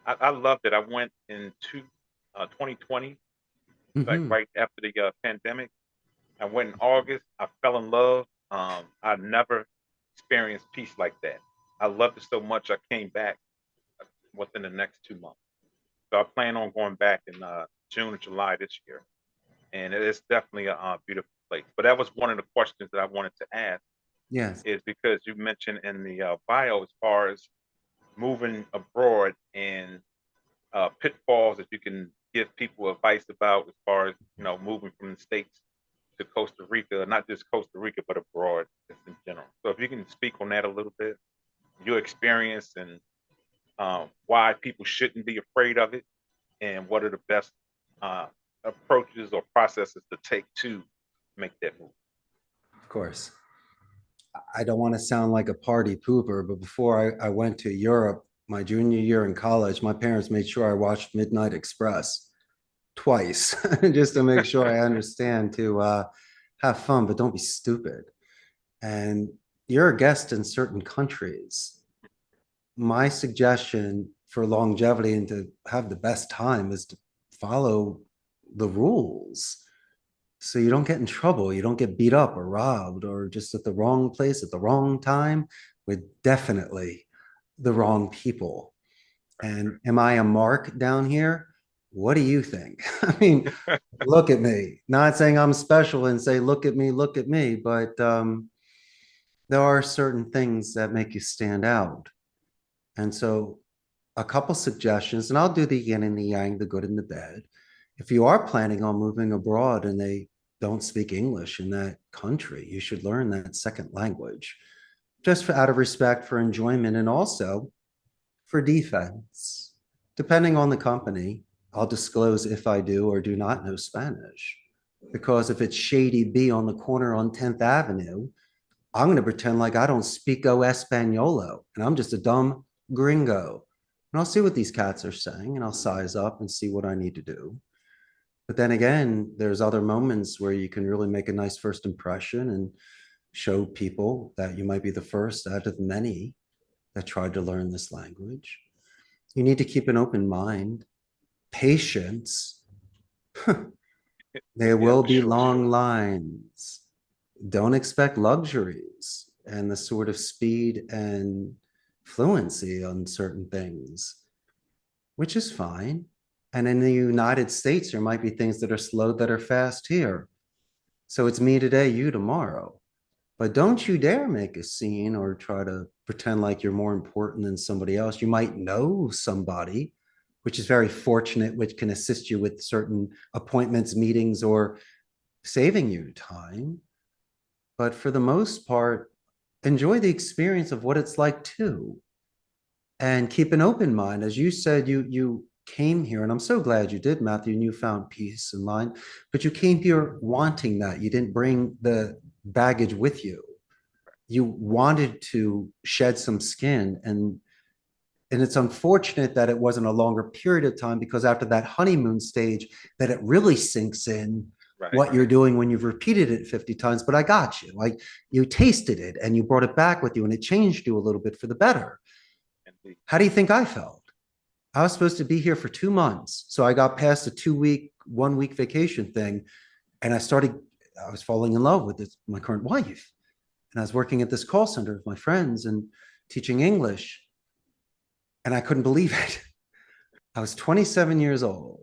I loved it. I went in 2020, like Mhm. right after the pandemic. I went in August. I fell in love. I never experienced peace like that. I loved it so much. I came back within the next 2 months. So I plan on going back in June or July this year. And it is definitely a beautiful place. But that was one of the questions that I wanted to ask Yes. is because you mentioned in the bio as far as moving abroad and pitfalls that you can give people advice about as far as moving from the states to Costa Rica, not just Costa Rica but abroad just in general. So if you can speak on that a little bit, your experience and why people shouldn't be afraid of it, and what are the best uh, approaches or processes to take to make that move. Of course. I don't want to sound like a party pooper, but before I went to Europe, my junior year in college, my parents made sure I watched Midnight Express twice just to make sure I understand to have fun, but don't be stupid. And you're a guest in certain countries. My suggestion for longevity and to have the best time is to follow the rules so you don't get in trouble. You don't get beat up or robbed or just at the wrong place at the wrong time with definitely the wrong people. And am I a mark down here? what do you think? I mean, look at me. Not saying I'm special and say, look at me, but there are certain things that make you stand out. And so a couple suggestions, and I'll do the yin and the yang, the good and the bad. If you are planning on moving abroad and they don't speak English in that country, you should learn that second language, just for, out of respect for enjoyment and also for defense. Depending on the company, I'll disclose if I do or do not know Spanish. Because if it's Shady B on the corner on 10th Avenue, I'm going to pretend like I don't speako Españolo and I'm just a dumb gringo. And I'll see what these cats are saying and I'll size up and see what I need to do. But then again, there's other moments where you can really make a nice first impression and show people that you might be the first out of many that tried to learn this language. You need to keep an open mind, patience. There Yeah, will for be sure. long lines. Don't expect luxuries and the sort of speed and fluency on certain things, which is fine. And in the United States, there might be things that are slow that are fast here. So it's me today, you tomorrow. But don't you dare make a scene or try to pretend like you're more important than somebody else. You might know somebody, which is very fortunate, which can assist you with certain appointments, meetings, or saving you time. But for the most part, enjoy the experience of what it's like too. And keep an open mind. As you said, you came here, and I'm so glad you did, Matthew, and you found peace in mind, but you came here wanting that. You didn't bring the baggage with you. You wanted to shed some skin, and it's unfortunate that it wasn't a longer period of time, because after that honeymoon stage that it really sinks in Right. what you're doing when you've repeated it 50 times. But I got you. Like, you tasted it and you brought it back with you and it changed you a little bit for the better. Indeed. How do you think I felt? I was supposed to be here for 2 months. So I got past the 2 week, 1 week vacation thing. And I was falling in love with my current wife. And I was working at this call center with my friends and teaching English. And I couldn't believe it. I was 27 years old,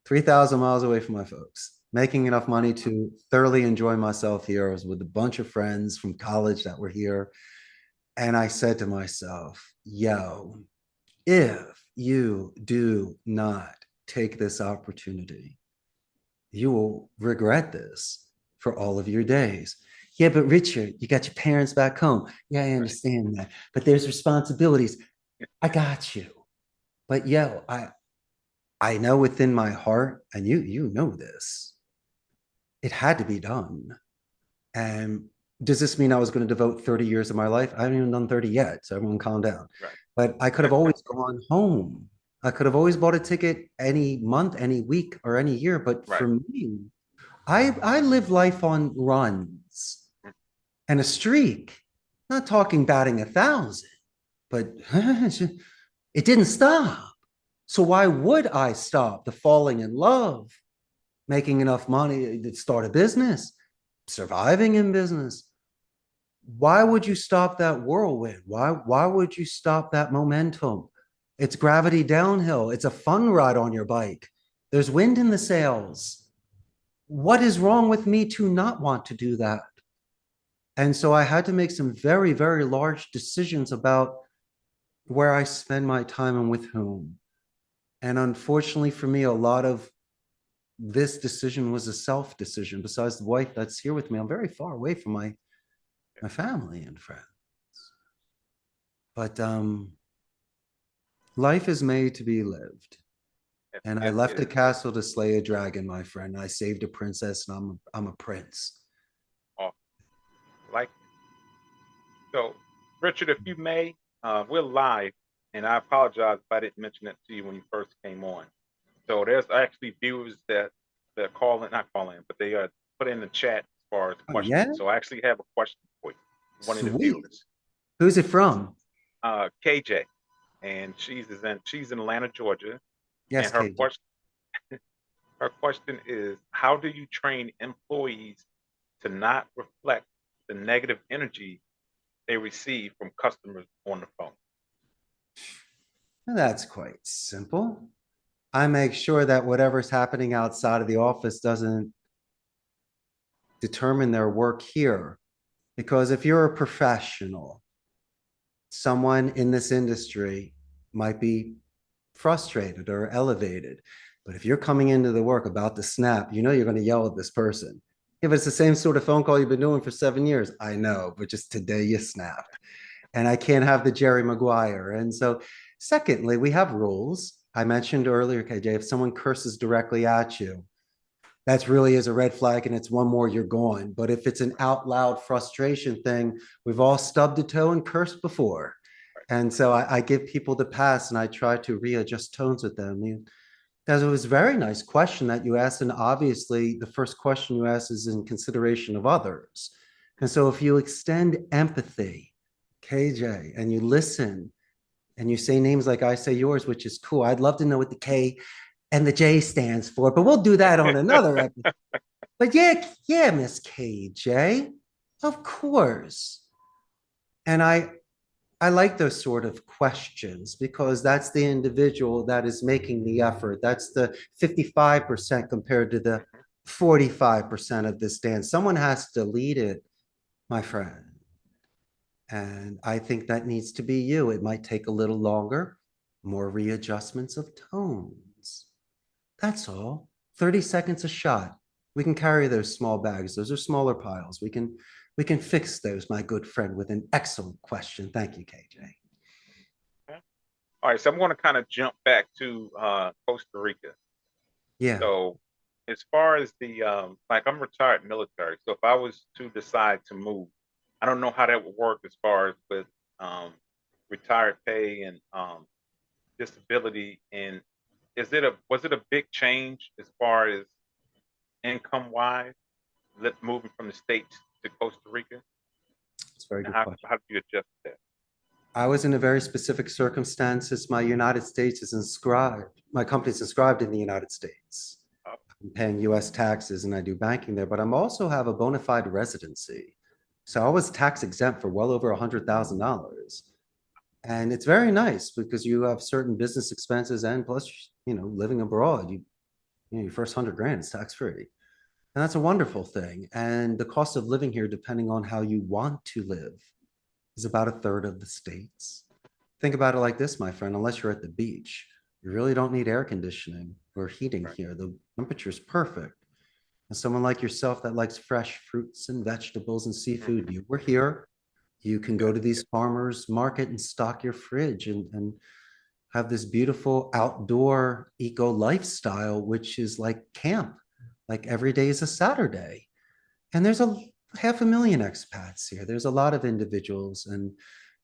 3,000 miles away from my folks, making enough money to thoroughly enjoy myself here. I was with a bunch of friends from college that were here. And I said to myself, yo, if you do not take this opportunity, you will regret this for all of your days. Yeah, but Richard, you got your parents back home. Yeah, I understand that. But there's responsibilities. I got you. But yo, I know within my heart, and you know this, it had to be done. And does this mean I was going to devote 30 years of my life? I haven't even done 30 yet, so everyone calm down. Right. But I could have always gone home. I could have always bought a ticket any month, any week, or any year. But Right. for me, I live life on runs and a streak. Not talking batting 1,000, but it didn't stop. So why would I stop the falling in love, making enough money to start a business, surviving in business? Why would you stop that whirlwind? Why would you stop that momentum? It's gravity downhill. It's a fun ride on your bike. There's wind in the sails. What is wrong with me to not want to do that? And so I had to make some very, very large decisions about where I spend my time and with whom. And unfortunately for me, a lot of this decision was a self decision. Besides the wife that's here with me, I'm very far away from my family and friends. But life is made to be lived. And I left a castle to slay a dragon, my friend. I saved a princess, and I'm a prince. Oh, like so, Richard, if you may, we're live, and I apologize if I didn't mention that to you when you first came on. So there's actually viewers that call in, not call in, but they put in the chat as far as Oh, questions. yeah? So I actually have a question for you, one of the Sweet. viewers, Who's it from? KJ, and she's in Atlanta, Georgia, Yes, and her KJ. question is, how do you train employees to not reflect the negative energy they receive from customers on the phone? Well, that's quite simple. I make sure that whatever's happening outside of the office doesn't determine their work here. Because if you're a professional, someone in this industry might be frustrated or elevated. But if you're coming into the work about to snap, you know you're going to yell at this person. If it's the same sort of phone call you've been doing for 7 years, I know, but just today you snapped. And I can't have the Jerry Maguire. And so, secondly, we have rules. I mentioned earlier, KJ, if someone curses directly at you, that's really is a red flag and it's one more, you're gone. But if it's an out loud frustration thing, we've all stubbed a toe and cursed before. And so I give people the pass and I try to readjust tones with them. Because it was a very nice question that you asked. And obviously, the first question you asked is in consideration of others. And so if you extend empathy, KJ, and you listen and you say names like I say yours, which is cool. I'd love to know what the K and the J stands for, but we'll do that on another episode. But yeah, Miss KJ, of course. And I like those sort of questions because that's the individual that is making the effort. That's the 55% compared to the 45% of this dance. Someone has to lead it, my friend. And I think that needs to be you. It might take a little longer, more readjustments of tones. That's all. 30 seconds a shot. We can carry those small bags. Those are smaller piles. We can fix those, my good friend, with an excellent question. Thank you, KJ. All right, so I'm going to kind of jump back to Costa Rica. Yeah. So, as far as the like, I'm retired military. So, if I was to decide to move, I don't know how that would work as far as with retired pay and disability. And was it a big change as far as income wise, moving from the States to Costa Rica? It's a very And good question. how do you adjust that? I was in a very specific circumstances. My United States is inscribed, my company is inscribed in the United States. Oh, I'm paying US taxes and I do banking there, but I'm also have a bona fide residency. So I was tax exempt for well over $100,000. And it's very nice because you have certain business expenses and plus, living abroad, your first 100 grand is tax free. And that's a wonderful thing. And the cost of living here, depending on how you want to live, is about a third of the states. Think about it like this, my friend, unless you're at the beach, you really don't need air conditioning or heating right. here. The temperature is perfect. And someone like yourself that likes fresh fruits and vegetables and seafood, you were here. You can go to these farmers market and stock your fridge and have this beautiful outdoor eco lifestyle, which is like camp, like every day is a Saturday. And there's a 500,000 expats here. There's a lot of individuals and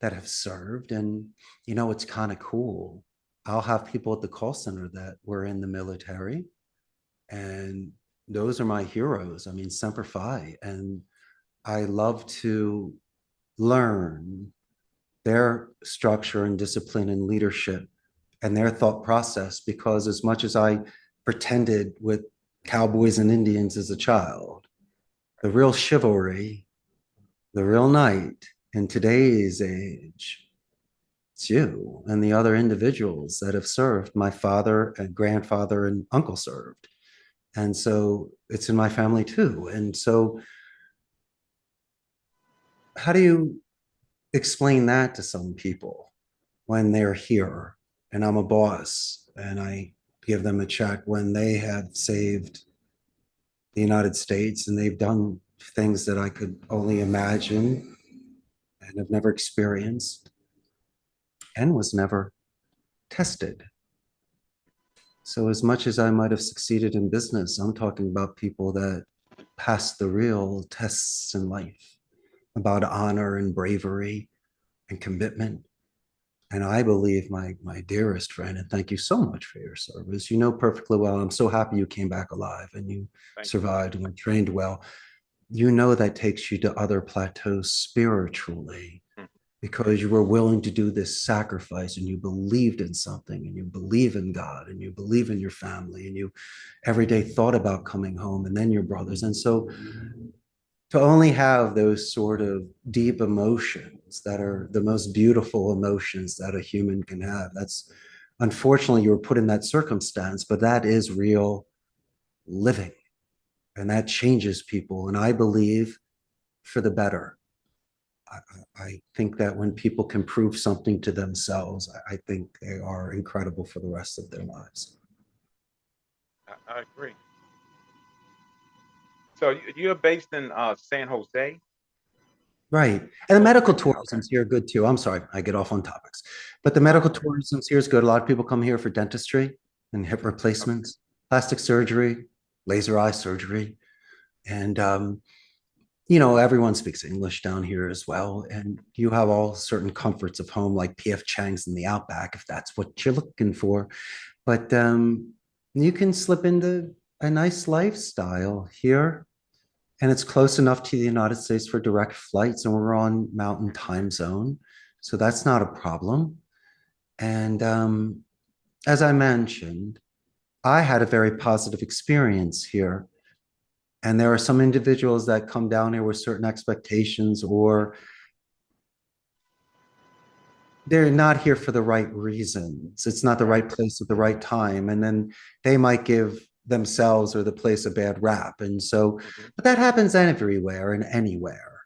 that have served. And it's kind of cool. I'll have people at the call center that were in the military. And those are my heroes. I mean, Semper Fi. And I love to learn their structure and discipline and leadership and their thought process because as much as I pretended with cowboys and Indians as a child, the real chivalry, the real knight in today's age, it's you and the other individuals that have served. My father and grandfather and uncle served. And so it's in my family too. And so how do you explain that to some people when they're here and I'm a boss and I give them a check when they have saved the United States and they've done things that I could only imagine and have never experienced and was never tested. So as much as I might have succeeded in business, I'm talking about people that passed the real tests in life about honor and bravery and commitment. And I believe my dearest friend, and thank you so much for your service. You know perfectly well. I'm so happy you came back alive and you Thank you. survived and were trained well. You know that takes you to other plateaus spiritually Mhm. because you were willing to do this sacrifice and you believed in something and you believe in God and you believe in your family and you every day thought about coming home and then your brothers. And so to only have those sort of deep emotions that are the most beautiful emotions that a human can have, that's unfortunately you were put in that circumstance, but that is real living. And that changes people. And I believe for the better. I think that when people can prove something to themselves, I think they are incredible for the rest of their lives. I agree. So you're based in San Jose, Right. And the Costa medical Rica. Okay. tourism's here good too. I'm sorry, I get off on topics. But the medical Okay. tourism's here is good. A lot of people come here for dentistry and hip Okay. replacements, plastic surgery, laser eye surgery. And everyone speaks English down here as well. And you have all certain comforts of home, like PF Chang's in the Outback, if that's what you're looking for. But you can slip into a nice lifestyle here. And it's close enough to the United States for direct flights, and we're on Mountain Time Zone. So that's not a problem. And as I mentioned, I had a very positive experience here. And there are some individuals that come down here with certain expectations, or they're not here for the right reasons. It's not the Right. right place at the right time. And then they might give themselves or the place a bad rap. And so, Hmm. but that happens everywhere and anywhere.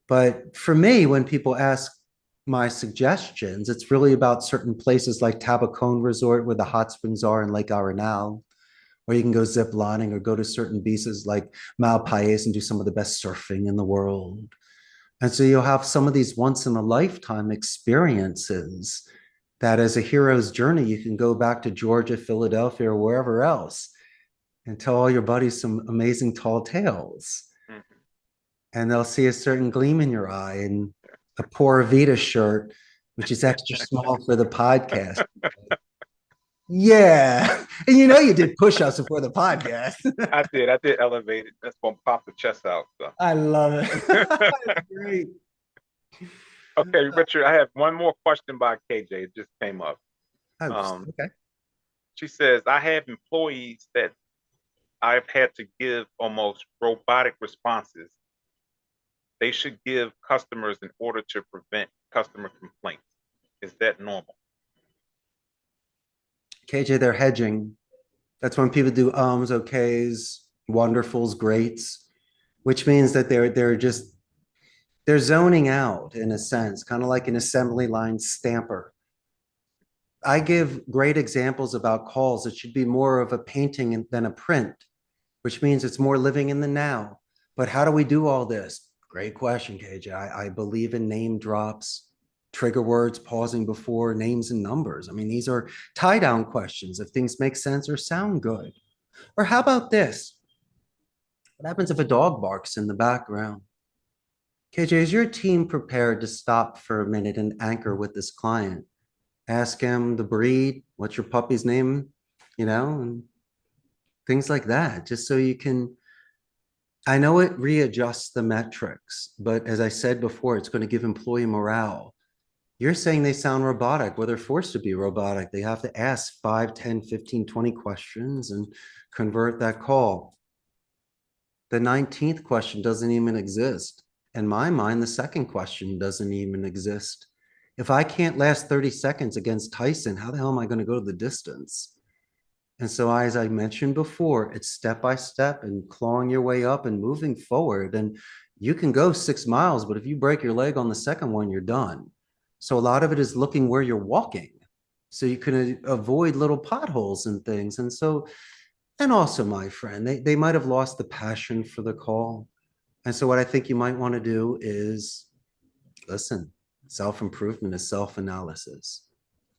But for me, when people ask my suggestions, it's really about certain places like Tabacone Resort, where the hot springs are, in Lake Arenal, or you can go zip lining or go to certain beaches like Malpais and do some of the best surfing in the world. And so you'll have some of these once in a lifetime experiences that, as a hero's journey, you can go back to Georgia, Philadelphia, or wherever else and tell all your buddies some amazing tall tales. Hmm. And they'll see a certain gleam in your eye and a poor Vita shirt, which is extra small for the podcast. Yeah. And you did push-ups before the podcast. I did. I did elevate it. That's gonna pop the chest out. So. I love it. That's great. Okay, Richard. I have one more question by KJ. It just came up. Oh, Um, okay. she says, "I have employees that I've had to give almost robotic responses. They should give customers in order to prevent customer complaints. Is that normal?" KJ, they're hedging. That's when people do ums, okays, wonderfuls, greats, which means that they're zoning out in a sense, kind of like an assembly line stamper. I give great examples about calls. It should be more of a painting than a print, which means it's more living in the now. But how do we do all this? Great question, KJ. I believe in name drops, trigger words, pausing before names and numbers. I mean, these are tie down questions if things make sense or sound good. Or how about this? What happens if a dog barks in the background? KJ, is your team prepared to stop for a minute and anchor with this client? Ask him the breed, what's your puppy's name, and things like that, just so you can. I know it readjusts the metrics, but as I said before, it's going to give employee morale. You're saying they sound robotic. Well, they're forced to be robotic. They have to ask 5, 10, 15, 20 questions and convert that call. The 19th question doesn't even exist. In my mind, the second question doesn't even exist. If I can't last 30 seconds against Tyson, how the hell am I going to go to the distance? And so, as I mentioned before, it's step by step and clawing your way up and moving forward. And you can go 6 miles, but if you break your leg on the second one, you're done. So a lot of it is looking where you're walking so you can avoid little potholes and things. And so, and also, my friend, they might have lost the passion for the call. And so what I think you might want to do is listen, self-improvement is self-analysis.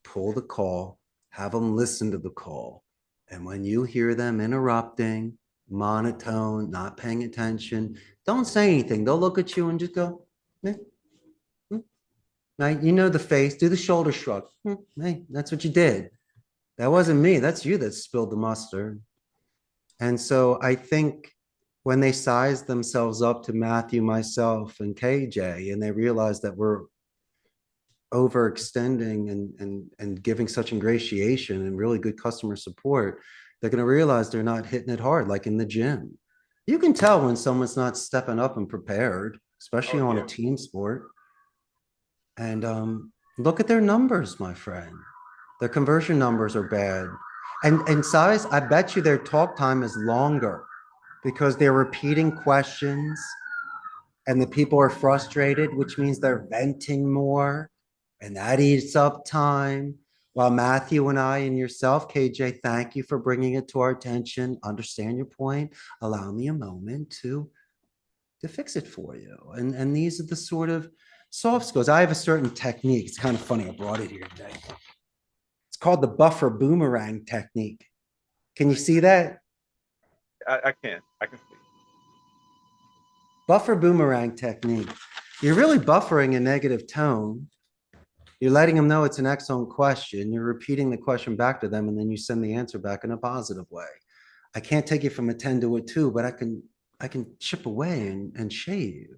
Pull the call, have them listen to the call. And when you hear them interrupting, monotone, not paying attention, don't say anything. They'll look at you and just go, eh, hmm. Now, the face, do the shoulder shrug. Hey, that's what you did. That wasn't me. That's you that spilled the mustard. And so I think when they size themselves up to Matthew, myself, and KJ, and they realize that we're overextending and giving such ingratiation and really good customer support, they're going to realize they're not hitting it hard like in the gym. You can tell when someone's not stepping up and prepared, especially Oh on a yeah. team sport. And look at their numbers, my friend. Their conversion numbers are bad. And size, I bet you their talk time is longer because they're repeating questions and the people are frustrated, which means they're venting more and that eats up time. While Matthew and I and yourself, KJ, thank you for bringing it to our attention. Understand your point. Allow me a moment to fix it for you. And these are the sort of soft skills. I have a certain technique. It's kind of funny. I brought it here today. It's called the buffer boomerang technique. Can you see that? I can see. Buffer boomerang technique. You're really buffering a negative tone. You're letting them know it's an excellent question. You're repeating the question back to them, and then you send the answer back in a positive way. I can't take you from a 10 to a 2, but I can chip away and shave.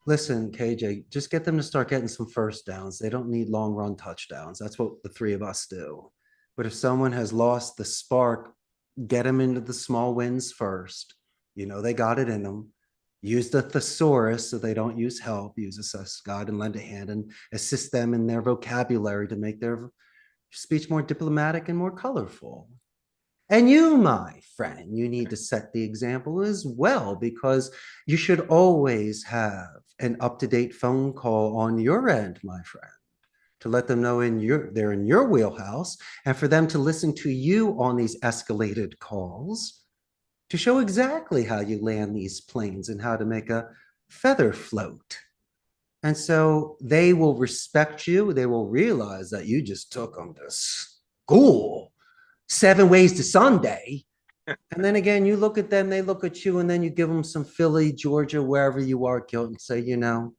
Listen, KJ, just get them to start getting some first downs. They don't need long run touchdowns. That's what the three of us do. But if someone has lost the spark, get them into the small wins first. You know, they got it in them. Use the thesaurus so they don't use help. Use assess God and lend a hand and assist them in their vocabulary to make their speech more diplomatic and more colorful. And you, my friend, you need to set the example as well, because you should always have an up-to-date phone call on your end, my friend, to let them know they're in your wheelhouse, and for them to listen to you on these escalated calls to show exactly how you land these planes and how to make a feather float. And so they will respect you. They will realize that you just took them to school. 7 ways to Sunday. And then again, you look at them, they look at you, and then you give them some Philly, Georgia, wherever you are, guilt, and say, you know,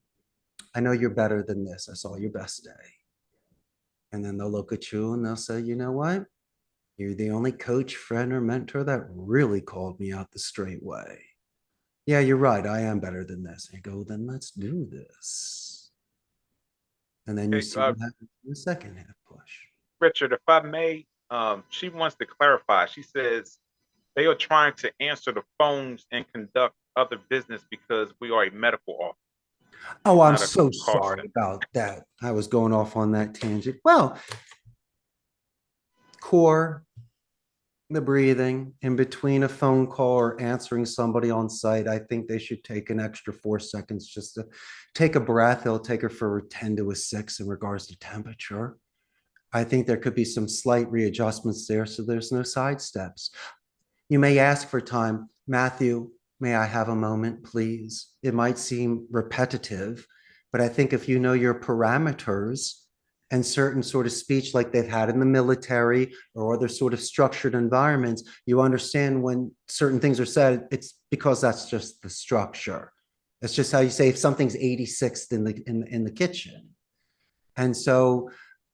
I know you're better than this. I saw your best day. And then they'll look at you and they'll say, you know what? You're the only coach, friend, or mentor that really called me out the straight way. Yeah, you're right. I am better than this. And you go, then let's do this. And then you Okay, see what happens in the second half push. Richard, if I may, she wants to clarify. She says they are trying to answer the phones and conduct other business because we are a medical office, Oh, I'm not a so call sorry center. about that. I was going off on that tangent. Well, core, the breathing in between a phone call or answering somebody on site, I think they should take an extra 4 seconds just to take a breath. It'll take her for 10 to a 6 in regards to temperature. I think there could be some slight readjustments there so there's no side steps. You may ask for time. Matthew, may I have a moment, please? It might seem repetitive, but I think if you know your parameters and certain sort of speech like they've had in the military or other sort of structured environments, you understand when certain things are said, it's because that's just the structure. That's just how you say if something's 86th in the kitchen. And so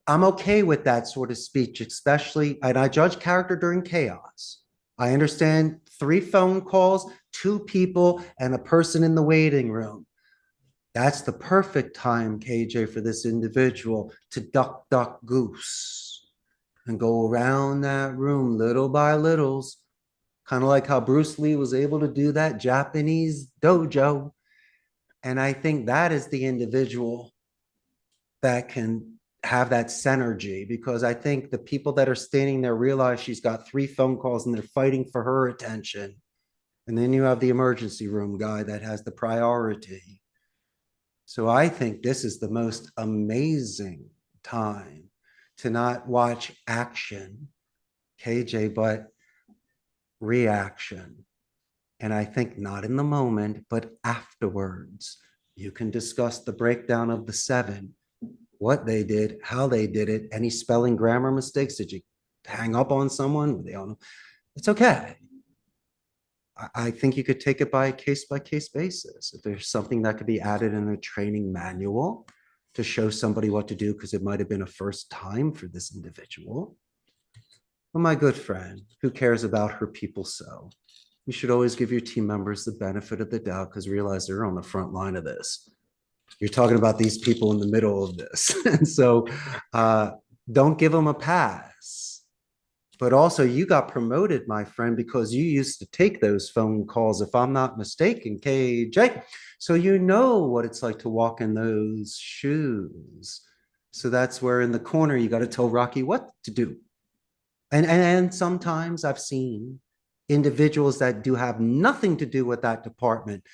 I'm okay with that sort of speech, especially, and I judge character during chaos. I understand 3 phone calls, 2 people, and a person in the waiting room. That's the perfect time, KJ, for this individual to duck, duck, goose and go around that room little by littles, kind of like how Bruce Lee was able to do that Japanese dojo. And I think that is the individual that can have that synergy, because I think the people that are standing there realize she's got 3 phone calls and they're fighting for her attention. And then you have the emergency room guy that has the priority. So I think this is the most amazing time to not watch action, KJ, but reaction. And I think not in the moment, but afterwards, you can discuss the breakdown of the 7, what they did, how they did it, any spelling, grammar mistakes. Did you hang up on someone? They all know. It's okay. I think you could take it by case basis. If there's something that could be added in a training manual to show somebody what to do, because it might have been a first time for this individual. Well, my good friend, who cares about her people so? You should always give your team members the benefit of the doubt, because realize they're on the front line of this. You're talking about these people in the middle of this. And so don't give them a pass. But also, you got promoted, my friend, because you used to take those phone calls, if I'm not mistaken, KJ. So you know what it's like to walk in those shoes. So that's where in the corner you got to tell Rocky what to do. And sometimes I've seen individuals that do have nothing to do with that department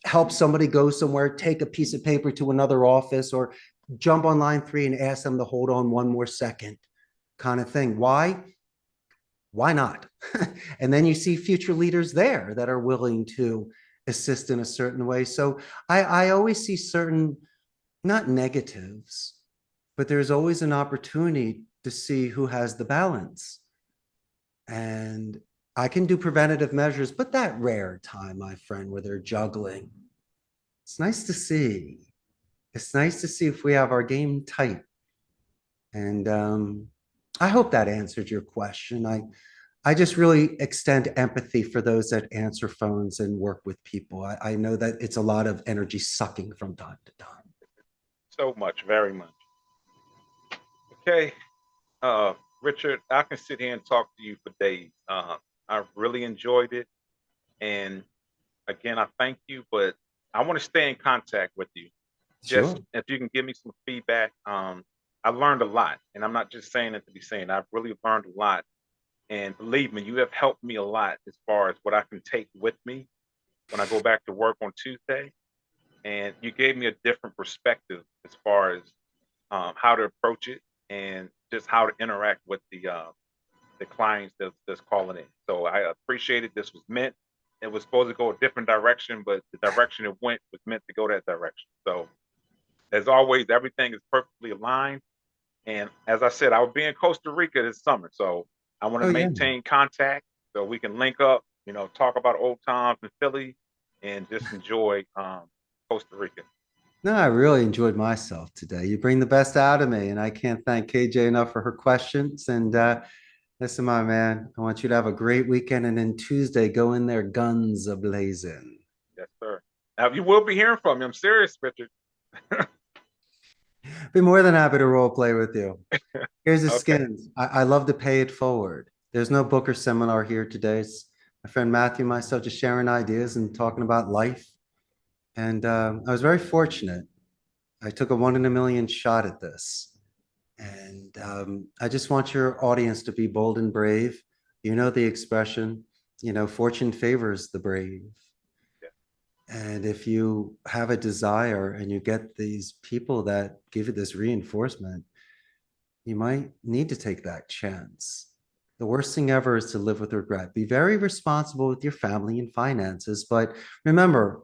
help somebody go somewhere, take a piece of paper to another office, or jump on line 3 and ask them to hold on one more second, kind of thing. Why not? And then you see future leaders there that are willing to assist in a certain way. So I always see certain, not negatives, but there's always an opportunity to see who has the balance. And I can do preventative measures, but that rare time, my friend, where they're juggling, it's nice to see. It's nice to see if we have our game tight. And I hope that answered your question. I just really extend empathy for those that answer phones and work with people. I know that it's a lot of energy sucking from time to time. So much, very much. Okay, Richard, I can sit here and talk to you for days. I really enjoyed it, and again, I thank you. But I want to stay in contact with you. Just Sure. if you can give me some feedback. I learned a lot, and I'm not just saying it to be saying. I've really learned a lot, and believe me, you have helped me a lot as far as what I can take with me when I go back to work on Tuesday. And you gave me a different perspective as far as how to approach it and just how to interact with the clients that's calling in. So I appreciate it. This was meant. It was supposed to go a different direction, but the direction it went was meant to go that direction. So as always, everything is perfectly aligned. And as I said, I will be in Costa Rica this summer. So I want to Oh, yeah. maintain contact so we can link up, talk about old times in Philly and just enjoy Costa Rica. No, I really enjoyed myself today. You bring the best out of me, and I can't thank KJ enough for her questions. And listen, my man, I want you to have a great weekend. And then Tuesday, go in there guns a blazing. Yes, sir. Now you will be hearing from me. I'm serious, Richard. Be more than happy to role play with you. Here's the Okay. skins. I love to pay it forward. There's no book or seminar here today. It's my friend Matthew and myself just sharing ideas and talking about life. And I was very fortunate. I took a 1 in a million shot at this. And I just want your audience to be bold and brave. You know the expression, fortune favors the brave. Yeah. And if you have a desire and you get these people that give you this reinforcement, you might need to take that chance. The worst thing ever is to live with regret. Be very responsible with your family and finances. But remember,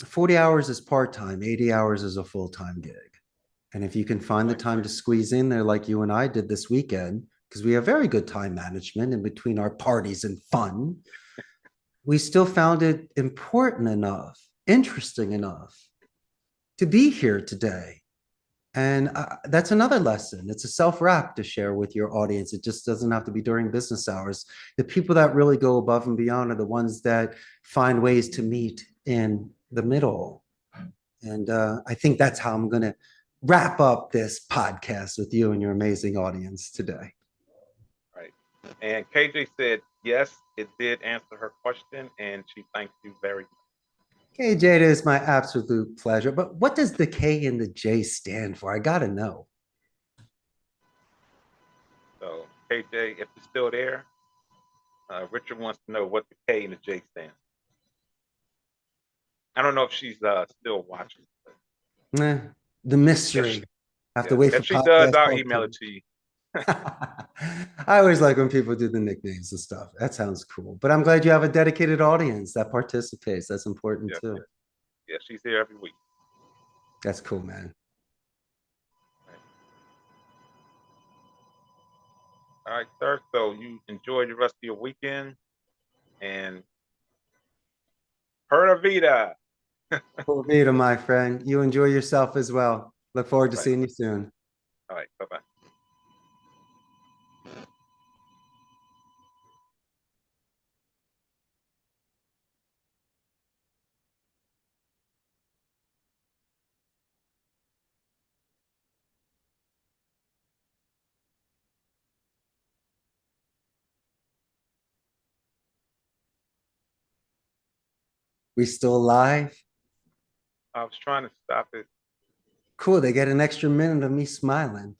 40 hours is part time, 80 hours is a full time gig. And if you can find the Right. time to squeeze in there, like you and I did this weekend, because we have very good time management in between our parties and fun, we still found it important enough, interesting enough to be here today. And that's another lesson. It's a self-wrap to share with your audience. It just doesn't have to be during business hours. The people that really go above and beyond are the ones that find ways to meet in the middle. And I think that's how I'm going to wrap up this podcast with you and your amazing audience today. Right. And KJ said, yes, it did answer her question, and she thanked you very much. Okay, Jada, it's my absolute pleasure. But what does the K and the J stand for? I got to know. So, KJ, if you're still there, Richard wants to know what the K and the J stand. I don't know if she's still watching. Eh, the If she, mystery. I have to yeah, wait for if she does, podcast I'll part email it two. to you. I always like when people do the nicknames and stuff. That sounds cool. But I'm glad you have a dedicated audience that participates. That's important Yeah, too. yeah, yeah. She's here every week. That's cool, man. Right. All right, sir. So you enjoy the rest of your weekend and Perla Vida. Cool meeting, my friend. You enjoy yourself as well. Look forward to Right. seeing you soon. All right. Bye bye. We still live? I was trying to stop it. Cool. They get an extra minute of me smiling.